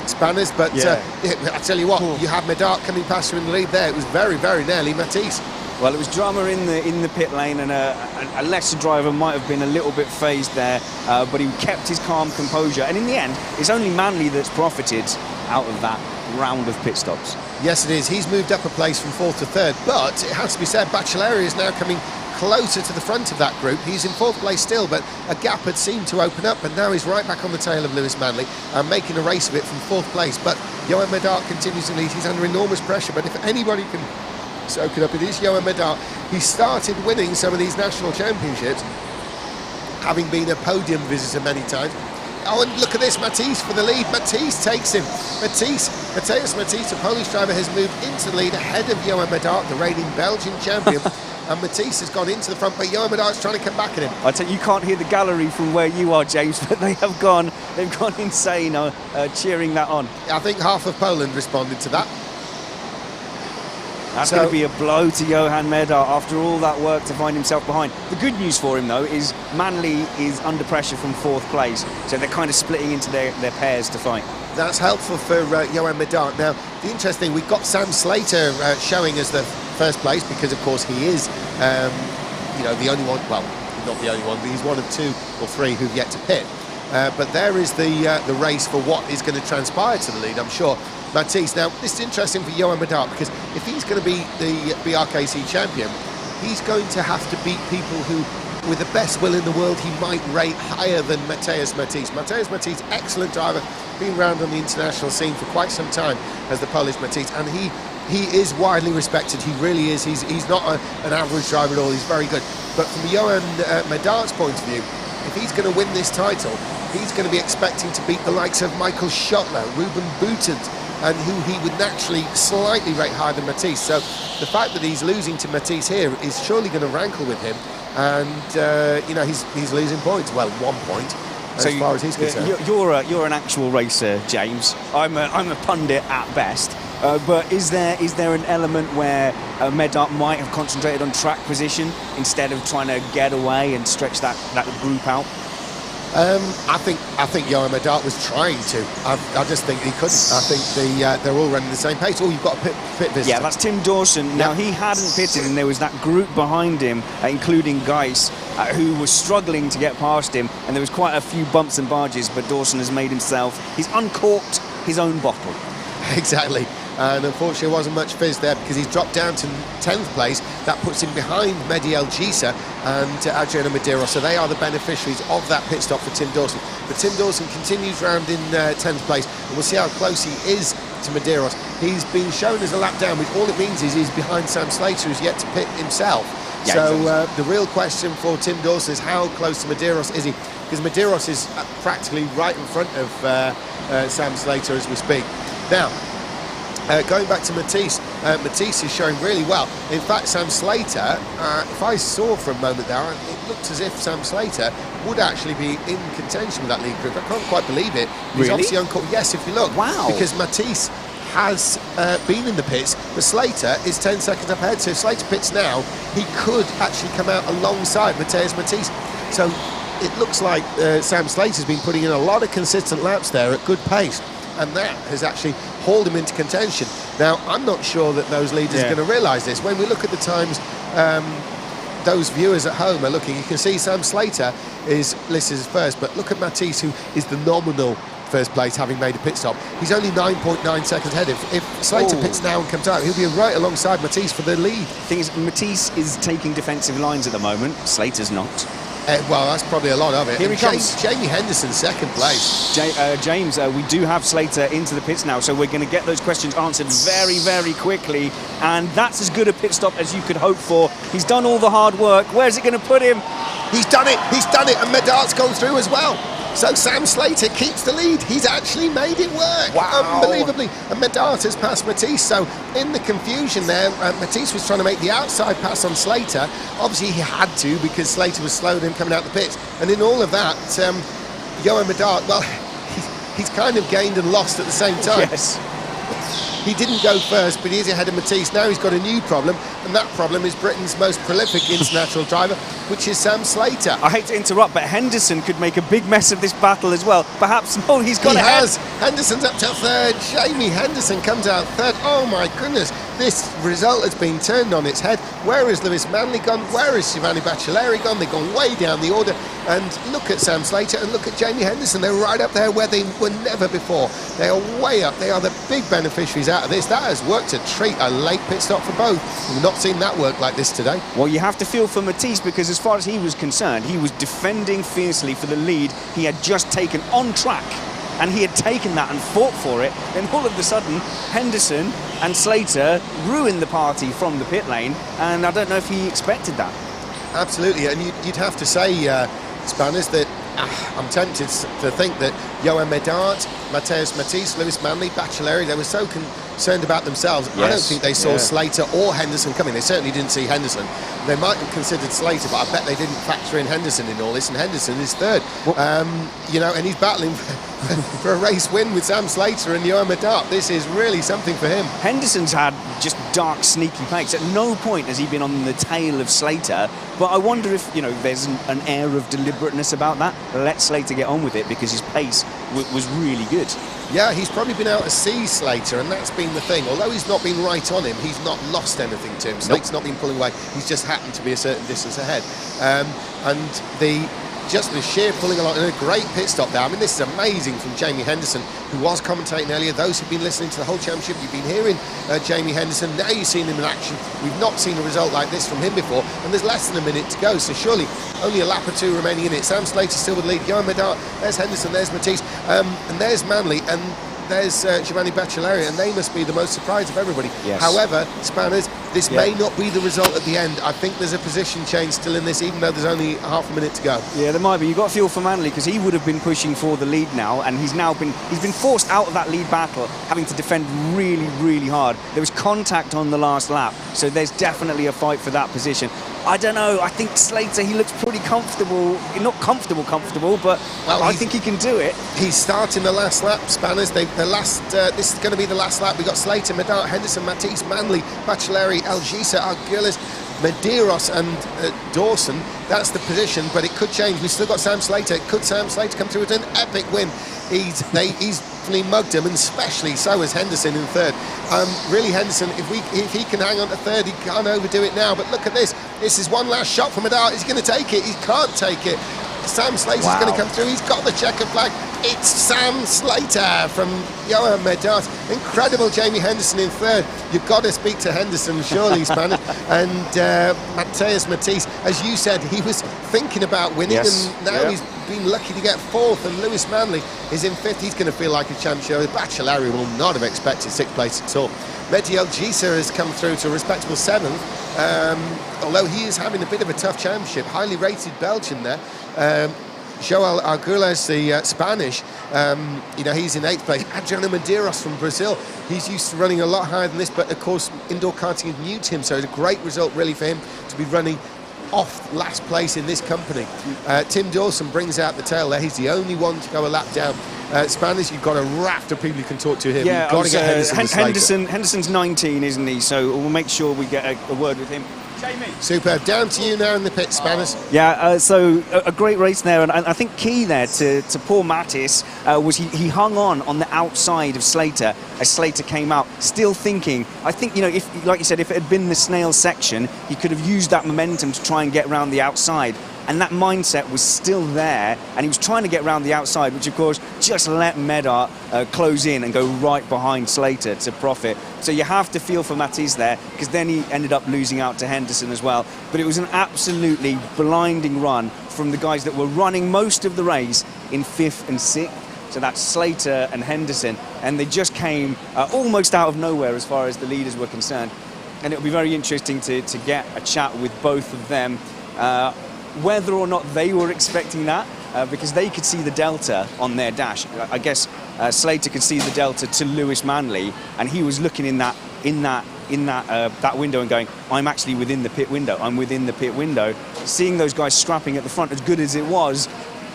Speaker 1: Spanners, but I tell you what, you had Medart coming past you in the lead there. It was very, very nearly Matisse.
Speaker 2: Well, it was drama in the pit lane, and a lesser driver might have been a little bit phased there, but he kept his calm composure. And in the end, it's only Manley that's profited out of that round of pit stops.
Speaker 1: Yes, it is. He's moved up a place from 4th to 3rd, but it has to be said, Baccelleri is now coming closer to the front of that group. He's in 4th place still, but a gap had seemed to open up, and now he's right back on the tail of Lewis Manley and making a race of it from 4th place. But Johan Medart continues to lead. He's under enormous pressure, but if anybody can soak it up, it is Johan Medart. He started winning some of these national championships, having been a podium visitor many times. Oh, and look at this, Matisse for the lead. Matisse takes him. Matthias Matisse, a Polish driver, has moved into the lead ahead of Johan Medart, the reigning Belgian champion. And Matisse has gone into the front, but Johan Medart's trying to come back at him.
Speaker 2: I tell you, you can't hear the gallery from where you are, James, but they've gone insane cheering that on.
Speaker 1: I think half of Poland responded to that.
Speaker 2: That's going to be a blow to Johan Medart after all that work to find himself behind. The good news for him, though, is Manley is under pressure from 4th place, so they're kind of splitting into their pairs to fight.
Speaker 1: That's helpful for Johan Medart. Now, the interesting thing, we've got Sam Slater showing as the first place, because, of course, he is, the only one, well, not the only one, but he's one of 2 or 3 who've yet to pit. But there is the race for what is going to transpire to the lead, I'm sure. Matisse. Now, this is interesting for Johan Medart, because if he's going to be the BRKC champion, he's going to have to beat people who, with the best will in the world, he might rate higher than Matthias Matisse. Matthias Matisse, excellent driver, been around on the international scene for quite some time as the Polish Matisse, and he is widely respected. He really is. He's not an average driver at all. He's very good. But from Johan Medart's point of view, if he's going to win this title, he's going to be expecting to beat the likes of Michael Schottler, Ruben Boutens, and who he would naturally slightly rate higher than Matisse. So the fact that he's losing to Matisse here is surely going to rankle with him, and he's losing points. Well, 1 point as far as he's concerned.
Speaker 2: You're an actual racer, James. I'm a pundit at best. But is there an element where Medart might have concentrated on track position instead of trying to get away and stretch that group out?
Speaker 1: I think Johan Medart was trying to. I just think he couldn't. I think they're all running the same pace. Oh, you've got a pit visitor.
Speaker 2: Yeah, that's Tim Dawson. Now, he hadn't pitted, and there was that group behind him, including Geiss, who was struggling to get past him, and there was quite a few bumps and barges, but Dawson has made himself, he's uncorked his own bottle.
Speaker 1: Exactly. And unfortunately there wasn't much fizz there, because he's dropped down to 10th place. That puts him behind Mehdi El Gisa and Adriano Medeiros, so they are the beneficiaries of that pit stop for Tim Dawson. But Tim Dawson continues round in 10th place, and we'll see how close he is to Medeiros. He's been shown as a lap down, which all it means is he's behind Sam Slater, who's yet to pit himself. Yeah, so the real question for Tim Dawson is how close to Medeiros is he? Because Medeiros is practically right in front of Sam Slater as we speak. Now, going back to Matisse, Matisse is showing really well. In fact, Sam Slater, if I saw for a moment there, it looked as if Sam Slater would actually be in contention with that lead group. I can't quite believe it. He's
Speaker 2: really?
Speaker 1: Obviously uncaught. Yes, if you look.
Speaker 2: Wow.
Speaker 1: Because Matisse has been in the pits, but Slater is 10 seconds up ahead. So if Slater pits now, he could actually come out alongside Matthias Matisse. So it looks like Sam Slater's been putting in a lot of consistent laps there at good pace, and that has actually hauled him into contention. Now, I'm not sure that those leaders are going to realise this. When we look at the times those viewers at home are looking, you can see Sam Slater is listed as first, but look at Matisse, who is the nominal first place, having made a pit stop. He's only 9.9 seconds ahead. If Slater pits now and comes out, he'll be right alongside Matisse for the lead.
Speaker 2: The thing is, Matisse is taking defensive lines at the moment. Slater's not.
Speaker 1: Well, that's probably a lot of it.
Speaker 2: Here he comes.
Speaker 1: Jamie Henderson, second place.
Speaker 2: James, we do have Slater into the pits now, so we're going to get those questions answered very, very quickly. And that's as good a pit stop as you could hope for. He's done all the hard work. Where's it going to put him?
Speaker 1: He's done it. And Medart's gone through as well. So Sam Slater keeps the lead. He's actually made it work.
Speaker 2: Wow.
Speaker 1: Unbelievably. And Medard has passed Matisse. So in the confusion there, Matisse was trying to make the outside pass on Slater. Obviously he had to, because Slater was slow him coming out the pits. And in all of that, Johan Medard, well, he's kind of gained and lost at the same time.
Speaker 2: Yes.
Speaker 1: He didn't go first, but he is ahead of Matisse. Now he's got a new problem, and that problem is Britain's most prolific international driver, which is Sam Slater.
Speaker 2: I hate to interrupt, but Henderson could make a big mess of this battle as well. Perhaps, no, he's got
Speaker 1: He
Speaker 2: ahead.
Speaker 1: has. Henderson's up to third. Jamie Henderson comes out third. Oh my goodness, this result has been turned on its head. Where is Lewis Manley gone? Where is Giovanni Baccelari gone? They've gone way down the order. And look at Sam Slater and look at Jamie Henderson. They're right up there where they were never before. They are way up. They are the big beneficiaries out of this. That has worked a treat. A late pit stop for both. We've not seen that work like this today.
Speaker 2: Well, you have to feel for Matisse, because as far as he was concerned, he was defending fiercely for the lead he had just taken on track. And he had taken that and fought for it. Then all of a sudden, Henderson and Slater ruined the party from the pit lane, and I don't know if he expected that.
Speaker 1: Absolutely, and you'd have to say, Spanners, that I'm tempted to think that Johan Medard, Mateusz Matisse, Lewis Manley, Baccelari, they were so concerned about themselves.
Speaker 2: Yes,
Speaker 1: I don't think they saw
Speaker 2: yeah.
Speaker 1: Slater or Henderson coming. They certainly didn't see Henderson. They might have considered Slater, but I bet they didn't factor in Henderson in all this, and Henderson is third. And he's battling for a race win with Sam Slater and Johan Medard. This is really something for him.
Speaker 2: Henderson's had just dark, sneaky pace. At no point has he been on the tail of Slater, but I wonder if, there's an air of deliberateness about that. Let Slater get on with it, because his pace was really good.
Speaker 1: Yeah, he's probably been out to see Slater, and that's been the thing. Although he's not been right on him, he's not lost anything to him. Slater's not been pulling away. He's just happened to be a certain distance ahead. Just the sheer pulling along, and a great pit stop there. I mean, this is amazing from Jamie Henderson, who was commentating earlier. Those who've been listening to the whole championship, you've been hearing Jamie Henderson. Now you've seen him in action. We've not seen a result like this from him before, and there's less than a minute to go, so surely only a lap or two remaining in it. Sam Slater still with the lead. Johan Medard, there's Henderson, there's Matisse, and there's Manley, and there's Giovanni Baccelari, and they must be the most surprised of everybody.
Speaker 2: Yes.
Speaker 1: However, Spanners, this may not be the result at the end. I think there's a position change still in this, even though there's only half a minute to go.
Speaker 2: Yeah, there might be. You've got to feel for Manley, because he would have been pushing for the lead now, and he's been forced out of that lead battle, having to defend really, really hard. There was contact on the last lap, so there's definitely a fight for that position. I don't know. I think Slater, he looks pretty comfortable. Not comfortable, but I think he can do it.
Speaker 1: He's starting the last lap, Spanners. This is going to be the last lap. We've got Slater, Medard, Henderson, Matisse, Manley, Baccelari, Algisa, Arguelles, Medeiros and Dawson. That's the position, but it could change. We've still got Sam Slater. Could Sam Slater come through with an epic win? He's definitely mugged him, and especially so has Henderson in third. Really, Henderson, if he can hang on to third, he can't overdo it now. But look at this. This is one last shot from Medard. Is he going to take it? He can't take it. Sam Slater's going to come through. He's got the checkered flag. It's Sam Slater from Johan Medard. Incredible. Jamie Henderson in third. You've got to speak to Henderson, surely, Spanish. And Mateusz Matisse, as you said, he was thinking about winning, and now he's been lucky to get fourth, and Lewis Manley is in fifth. He's going to feel like a champ. Baccelari will not have expected sixth place at all. Mehdi Algisa has come through to a respectable seventh, although he is having a bit of a tough championship. Highly rated Belgian there. Joel Arguelles, the Spanish, he's in eighth place. Adriano Medeiros from Brazil, he's used to running a lot higher than this, but of course indoor karting is new to him, so it's a great result really for him to be running off last place in this company. Tim Dawson brings out the tail there. He's the only one to go a lap down. Spanish, you've got a raft of people you can talk to here.
Speaker 2: Yeah,
Speaker 1: you've got to get
Speaker 2: Henderson's 19, isn't he? So we'll make sure we get a word with him.
Speaker 1: Superb. Down to you now in the pit, Spanners.
Speaker 2: Yeah, so a great race there, and I think key there to poor Mattis was he hung on the outside of Slater as Slater came out, still thinking. I think, if, like you said, if it had been the snail section, he could have used that momentum to try and get around the outside. And that mindset was still there, and he was trying to get around the outside, which of course just let Medard close in and go right behind Slater to profit. So you have to feel for Matisse there, because then he ended up losing out to Henderson as well. But it was an absolutely blinding run from the guys that were running most of the race in fifth and sixth. So that's Slater and Henderson, and they just came almost out of nowhere as far as the leaders were concerned. And it'll be very interesting to get a chat with both of them. Whether or not they were expecting that, because they could see the delta on their dash. I guess Slater could see the delta to Lewis Manley, and he was looking in that window and going, I'm actually within the pit window. I'm within the pit window. Seeing those guys scrapping at the front, as good as it was,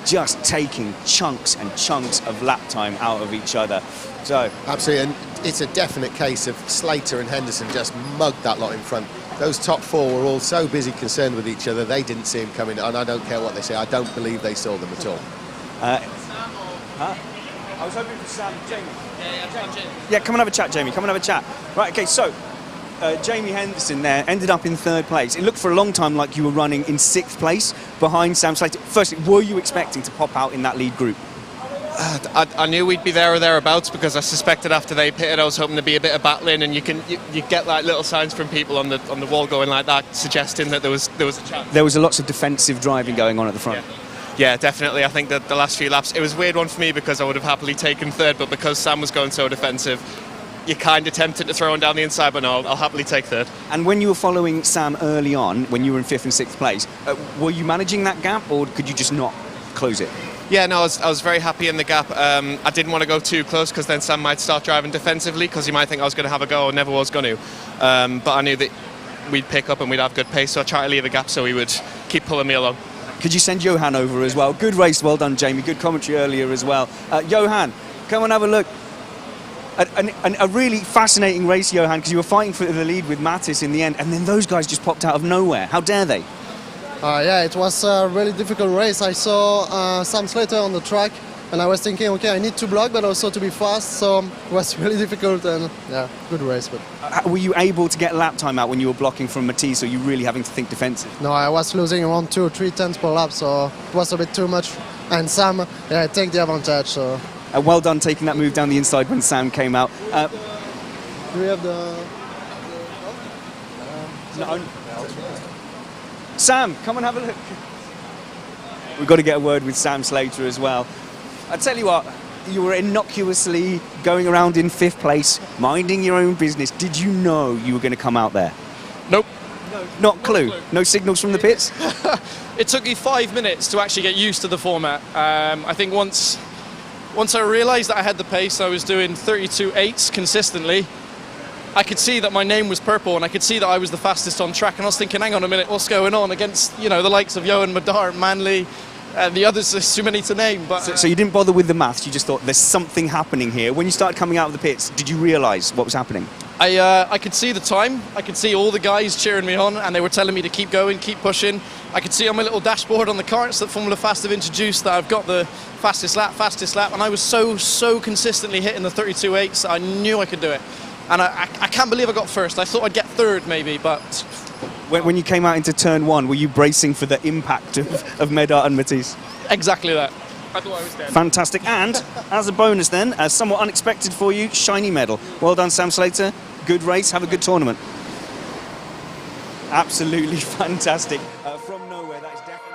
Speaker 2: just taking chunks and chunks of lap time out of each other. So
Speaker 1: absolutely, and it's a definite case of Slater and Henderson just mugged that lot in front. Those top four were all so busy concerned with each other, they didn't see him coming, and I don't care what they say, I don't believe they saw them at all.
Speaker 2: I was hoping for Sam. Jamie. Yeah, come and have a chat, Jamie. Come and have a chat. Right, okay, so Jamie Henderson there ended up in 3rd place. It looked for a long time like you were running in 6th place behind Sam Slater. Firstly, were you expecting to pop out in that lead group?
Speaker 7: I knew we'd be there or thereabouts because I suspected after they pitted I was hoping to be a bit of battling, and you get like little signs from people on the wall going like that, suggesting that there was a chance.
Speaker 2: There was lots of defensive driving going on at the front.
Speaker 7: Yeah, definitely. I think that the last few laps, it was a weird one for me because I would have happily taken 3rd, but because Sam was going so defensive, you're kind of tempted to throw him down the inside, but no, I'll happily take 3rd.
Speaker 2: And when you were following Sam early on, when you were in 5th and 6th place, were you managing that gap, or could you just not close it?
Speaker 7: Yeah, no, I was very happy in the gap. I didn't want to go too close because then Sam might start driving defensively because he might think I was going to have a go or never was going to. But I knew that we'd pick up and we'd have good pace, so I tried to leave a gap so he would keep pulling me along.
Speaker 2: Could you send Johan over as well? Good race, well done, Jamie. Good commentary earlier as well. Johan, come and have a look. A really fascinating race, Johan, because you were fighting for the lead with Mattis in the end, and then those guys just popped out of nowhere. How dare they?
Speaker 8: Yeah, it was a really difficult race. I saw Sam Slater on the track, and I was thinking, okay, I need to block, but also to be fast, so it was really difficult, and yeah, good race. But
Speaker 2: were you able to get lap time out when you were blocking from Matisse, or you really having to think defensive?
Speaker 8: No, I was losing around 2 or 3 tenths per lap, so it was a bit too much. And Sam, yeah, take the advantage. So.
Speaker 2: Well done taking that move down the inside when Sam came out.
Speaker 8: Do we have the...
Speaker 2: No. Sam, come and have a look. We've got to get a word with Sam Slater as well. I tell you what, you were innocuously going around in 5th place, minding your own business. Did you know you were going to come out there?
Speaker 9: Nope.
Speaker 2: No, not clue. No signals from the pits?
Speaker 9: It took me 5 minutes to actually get used to the format. I think once I realised that I had the pace, I was doing 32.8s consistently. I could see that my name was purple, and I could see that I was the fastest on track, and I was thinking, hang on a minute, what's going on against, the likes of Johan Madar, Manley, and the others, there's too many to name. But
Speaker 2: so you didn't bother with the maths, you just thought there's something happening here. When you started coming out of the pits, did you realise what was happening?
Speaker 9: I could see the time, I could see all the guys cheering me on, and they were telling me to keep going, keep pushing. I could see on my little dashboard on the karts that Formula Fast have introduced that I've got the fastest lap, and I was so consistently hitting the 32.8s that I knew I could do it. And I can't believe I got first. I thought I'd get 3rd maybe, but...
Speaker 2: When you came out into turn 1, were you bracing for the impact of Medard and Matisse?
Speaker 9: Exactly that. I thought I was dead.
Speaker 2: Fantastic. And as a bonus then, somewhat unexpected for you, shiny medal. Well done, Sam Slater. Good race. Have a good tournament. Absolutely fantastic. From nowhere, that is definitely...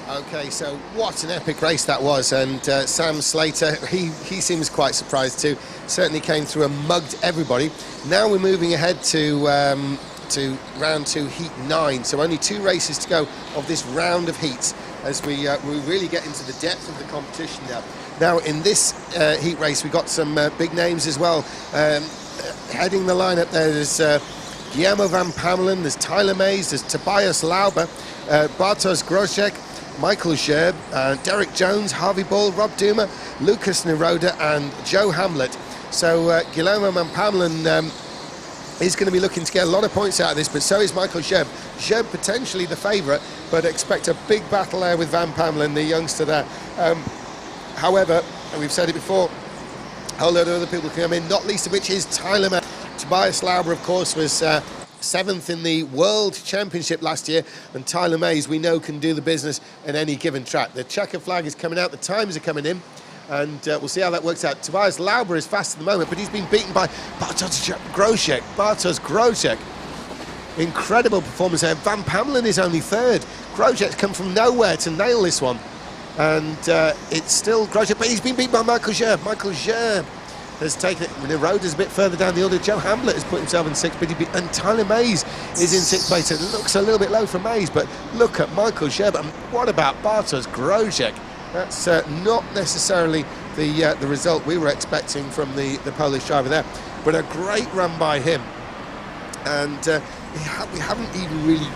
Speaker 1: Okay, so what an epic race that was, and Sam Slater, he seems quite surprised too. Certainly came through and mugged everybody. Now we're moving ahead to round 2, heat 9. So only 2 races to go of this round of heats as we really get into the depth of the competition now. Now in this heat race we've got some big names as well. Heading the lineup there's Guillermo van Pamelen, there's Tyler Mays, there's Tobias Lauber, Bartosz Grosek, Michael Gerb, Derek Jones, Harvey Ball, Rob Duma, Lucas Neroda and Joe Hamlet. So Guillermo van Pamelen is going to be looking to get a lot of points out of this, but so is Michael Gerb. Gerb potentially the favourite, but expect a big battle there with van Pamelen, the youngster there. However, and we've said it before, a whole load of other people come in, not least of which is Tyler May. Tobias Lauber, of course, was 7th in the World Championship last year, and Tyler Mays, we know, can do the business at any given track. The checker flag is coming out, the times are coming in, and we'll see how that works out. Tobias Lauber is fast at the moment, but he's been beaten by Bartosz Grosek. Incredible performance there. Van Pamelen is only 3rd. Grosek's come from nowhere to nail this one, and it's still Grosek, but he's been beaten by Michael Gerb. Michael Gerb has taken it. The road is a bit further down the order. Joe Hamblett has put himself in 6th, but and Tyler Mays is in 6th place. It looks a little bit low for Mays, but look at Michael Scherb. And what about Bartosz Grosek? That's not necessarily the result we were expecting from the Polish driver there, but a great run by him. And we haven't even really,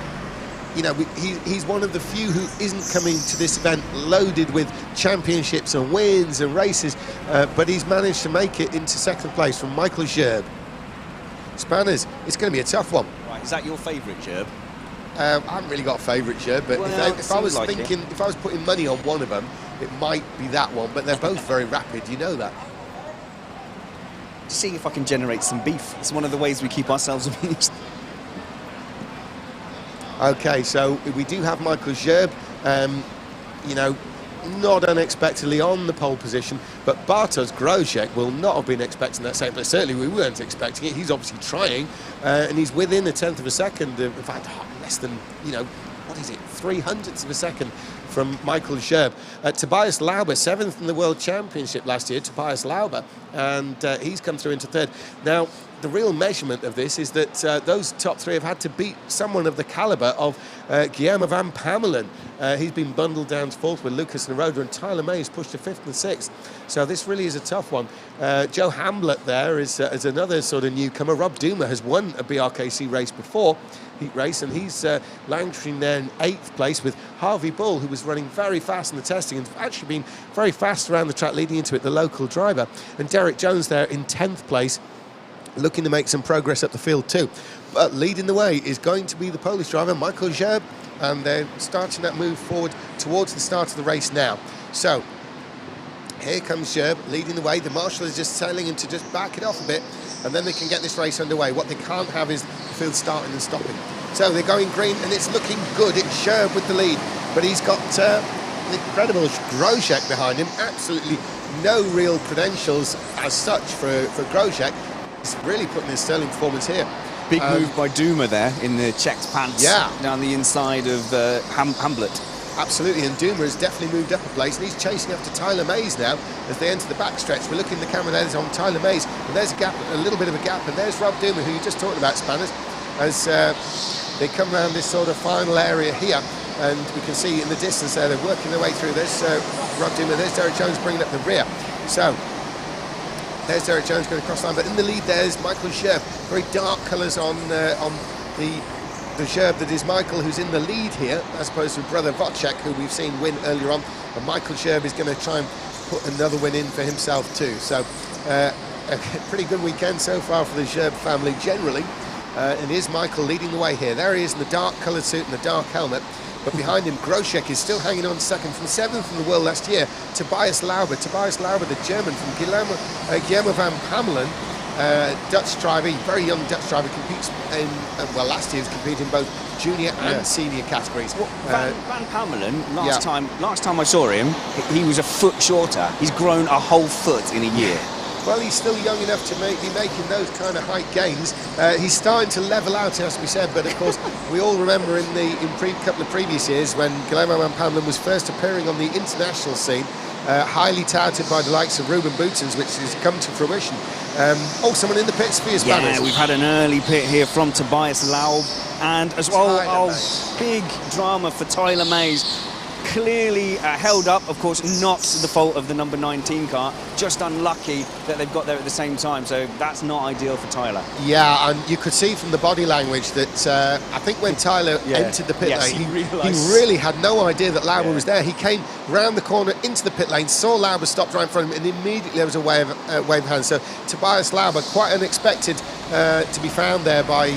Speaker 1: you know, he's one of the few who isn't coming to this event loaded with championships and wins and races, but he's managed to make it into 2nd place from Michael Scherb. Spanners, it's going to be a tough one.
Speaker 2: Right, is that your favourite, Scherb?
Speaker 1: I haven't really got a favourite Scherb, but
Speaker 2: well,
Speaker 1: if I was thinking, if I was putting money on one of them, it might be that one, but they're both very rapid, you know that.
Speaker 2: Just seeing if I can generate some beef. It's one of the ways we keep ourselves amused.
Speaker 1: Okay, so we do have Michael Scherb, you know, not unexpectedly on the pole position, but Bartosz Grosek will not have been expecting that same place. Certainly we weren't expecting it. He's obviously trying, and he's within a 10th of a second, in fact, less than, you know, what is it, 0.03 of a second from Michael Scherb. Tobias Lauber, 7th in the World Championship last year, Tobias Lauber, and he's come through into 3rd. Now, the real measurement of this is that those top 3 have had to beat someone of the calibre of Guillermo van Pamelen. He's been bundled down to 4th with Lucas Naroda, and Tyler Mays pushed to 5th and 6th. So this really is a tough one. Joe Hamblett there is another sort of newcomer. Rob Duma has won a BRKC race before, heat race, and he's languishing there in 8th place with Harvey Bull, who was running very fast in the testing and actually been very fast around the track leading into it, the local driver. And Derek Jones there in 10th place, looking to make some progress up the field too. But leading the way is going to be the Polish driver, Michael Scherb, and they're starting that move forward towards the start of the race now. So, here comes Scherb leading the way. The marshal is just telling him to just back it off a bit, and then they can get this race underway. What they can't have is the field starting and stopping. So they're going green, and it's looking good. It's Scherb with the lead, but he's got the incredible Grosek behind him. Absolutely no real credentials as such for Grosek. He's really putting his sterling performance here.
Speaker 2: Big move by Duma there in the checked pants, down the inside of Hamblett.
Speaker 1: Absolutely, and Duma has definitely moved up a place, and he's chasing after Tyler Mays now as they enter the backstretch. We're looking at the camera there, there's on Tyler Mays, and there's a gap, a little bit of a gap, and there's Rob Duma, who you just talked about, Spanners, as they come around this sort of final area here, and we can see in the distance there, they're working their way through. There's Rob Duma, there's Derek Jones bringing up the rear. So, there's Derek Jones going across the line, but in the lead there's Michael Scherb. Very dark colours on the Scherb that is Michael, who's in the lead here, as opposed to brother Wojciech, who we've seen win earlier on. And Michael Scherb is going to try and put another win in for himself too. So a pretty good weekend so far for the Scherb family generally. And here's Michael leading the way here. There he is in the dark coloured suit and the dark helmet. But behind him, Grosek is still hanging on second from 7th in the world last year. Tobias Lauber, the German from Guillermo van Pamelen, Dutch driver, very young Dutch driver, competes in, well, last year he was competing in both junior and senior categories.
Speaker 2: Well, van Pamelen, last time I saw him, he was a foot shorter. He's grown a whole foot in a year.
Speaker 1: Well, he's still young enough to be making those kind of height gains. He's starting to level out, it has to be said, but of course we all remember in couple of previous years when Guillermo van Pamelen was first appearing on the international scene, highly touted by the likes of Ruben Boutens, which has come to fruition. Someone in the pits for his banners.
Speaker 2: Yeah, we've had an early pit here from Tobias Laub, and as well, big drama for Tyler Mays. Clearly held up, of course, not the fault of the number 19 car, just unlucky that they've got there at the same time, so that's not ideal for Tyler.
Speaker 1: Yeah, and you could see from the body language that I think when Tyler entered the pit lane, he really had no idea that Lauber was there. He came round the corner into the pit lane, saw Lauber stop right in front of him, and immediately there was a wave of hands. So Tobias Lauber, quite unexpected to be found there by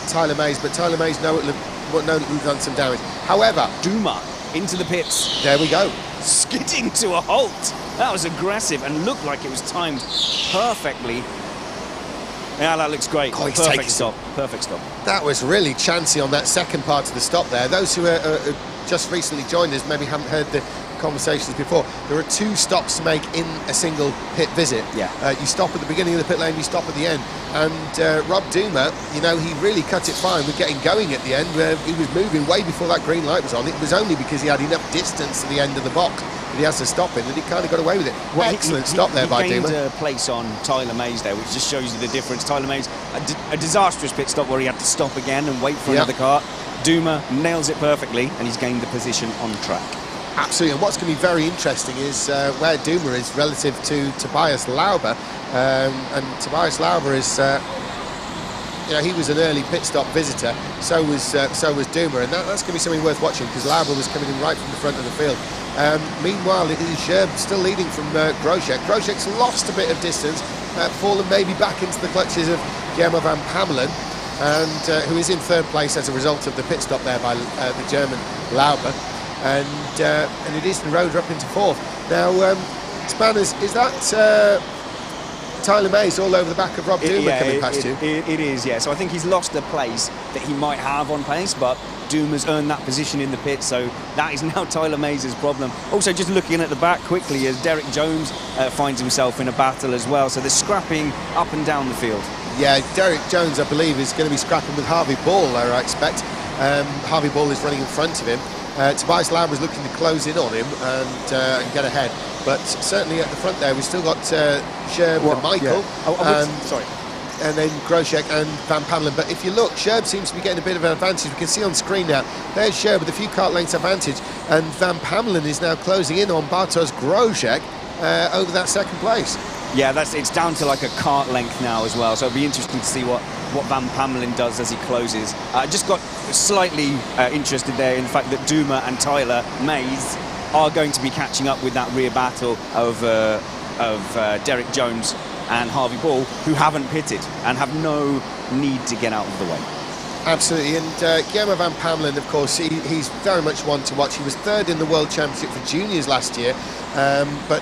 Speaker 1: Tyler Mays, but Tyler Mays know we've done some damage. However,
Speaker 2: Duma into the pits.
Speaker 1: There we go.
Speaker 2: Skidding to a halt. That was aggressive and looked like it was timed perfectly. Yeah, that looks great.
Speaker 1: Oh, he's
Speaker 2: perfect
Speaker 1: taking
Speaker 2: stop. perfect stop.
Speaker 1: That was really chancy on that second part of the stop there. Those who are just recently joined us maybe haven't heard the conversations before. There are 2 stops to make in a single pit visit. You stop at the beginning of the pit lane, you stop at the end. And Rob Duma, you know, he really cut it fine with getting going at the end, where he was moving way before that green light was on. It was only because he had enough distance to the end of the box that he has to stop in, and he kind of got away with it.
Speaker 2: Well,
Speaker 1: Excellent stop there by Duma.
Speaker 2: He gained a place on Tyler Mays there, which just shows you the difference. Tyler Mays, a disastrous pit stop where he had to stop again and wait for another car. Duma nails it perfectly, and he's gained the position on track.
Speaker 1: Absolutely, and what's going to be very interesting is where Duma is relative to Tobias Lauber, and Tobias Lauber is, you know, he was an early pit stop visitor. So was Duma, and that's going to be something worth watching because Lauber was coming in right from the front of the field. Meanwhile, it is Scherb still leading from Grosjean. Grosjean's lost a bit of distance, fallen maybe back into the clutches of Guillermo van Pamelen, and who is in 3rd place as a result of the pit stop there by the German Lauber. And it is the road up into 4th. Now, Spanners, is that Tyler Mays all over the back of Rob Duma coming past you?
Speaker 2: It is, yeah. So I think he's lost a place that he might have on pace, but Duma's earned that position in the pit, so that is now Tyler Mays' problem. Also, just looking at the back quickly, as Derek Jones finds himself in a battle as well, so they're scrapping up and down the field.
Speaker 1: Yeah, Derek Jones, I believe, is going to be scrapping with Harvey Ball, I expect. Harvey Ball is running in front of him. Tobias Lauber is looking to close in on him and get ahead. But certainly at the front there, we've still got Scherb and Michael.
Speaker 2: Sorry.
Speaker 1: And then Grosjean and Van Pamelen. But if you look, Scherb seems to be getting a bit of an advantage. We can see on screen now, there's Scherb with a few kart lengths advantage. And Van Pamelen is now closing in on Bartosz Grosjean over that 2nd place.
Speaker 2: Yeah, it's down to like a kart length now as well, so it'll be interesting to see what Van Pamelen does as he closes. I just got slightly interested there in the fact that Duma and Tyler Mays are going to be catching up with that rear battle of Derek Jones and Harvey Ball, who haven't pitted and have no need to get out of the way.
Speaker 1: Absolutely, and Guillermo van Pamelen, of course, he's very much one to watch. He was 3rd in the World Championship for juniors last year, but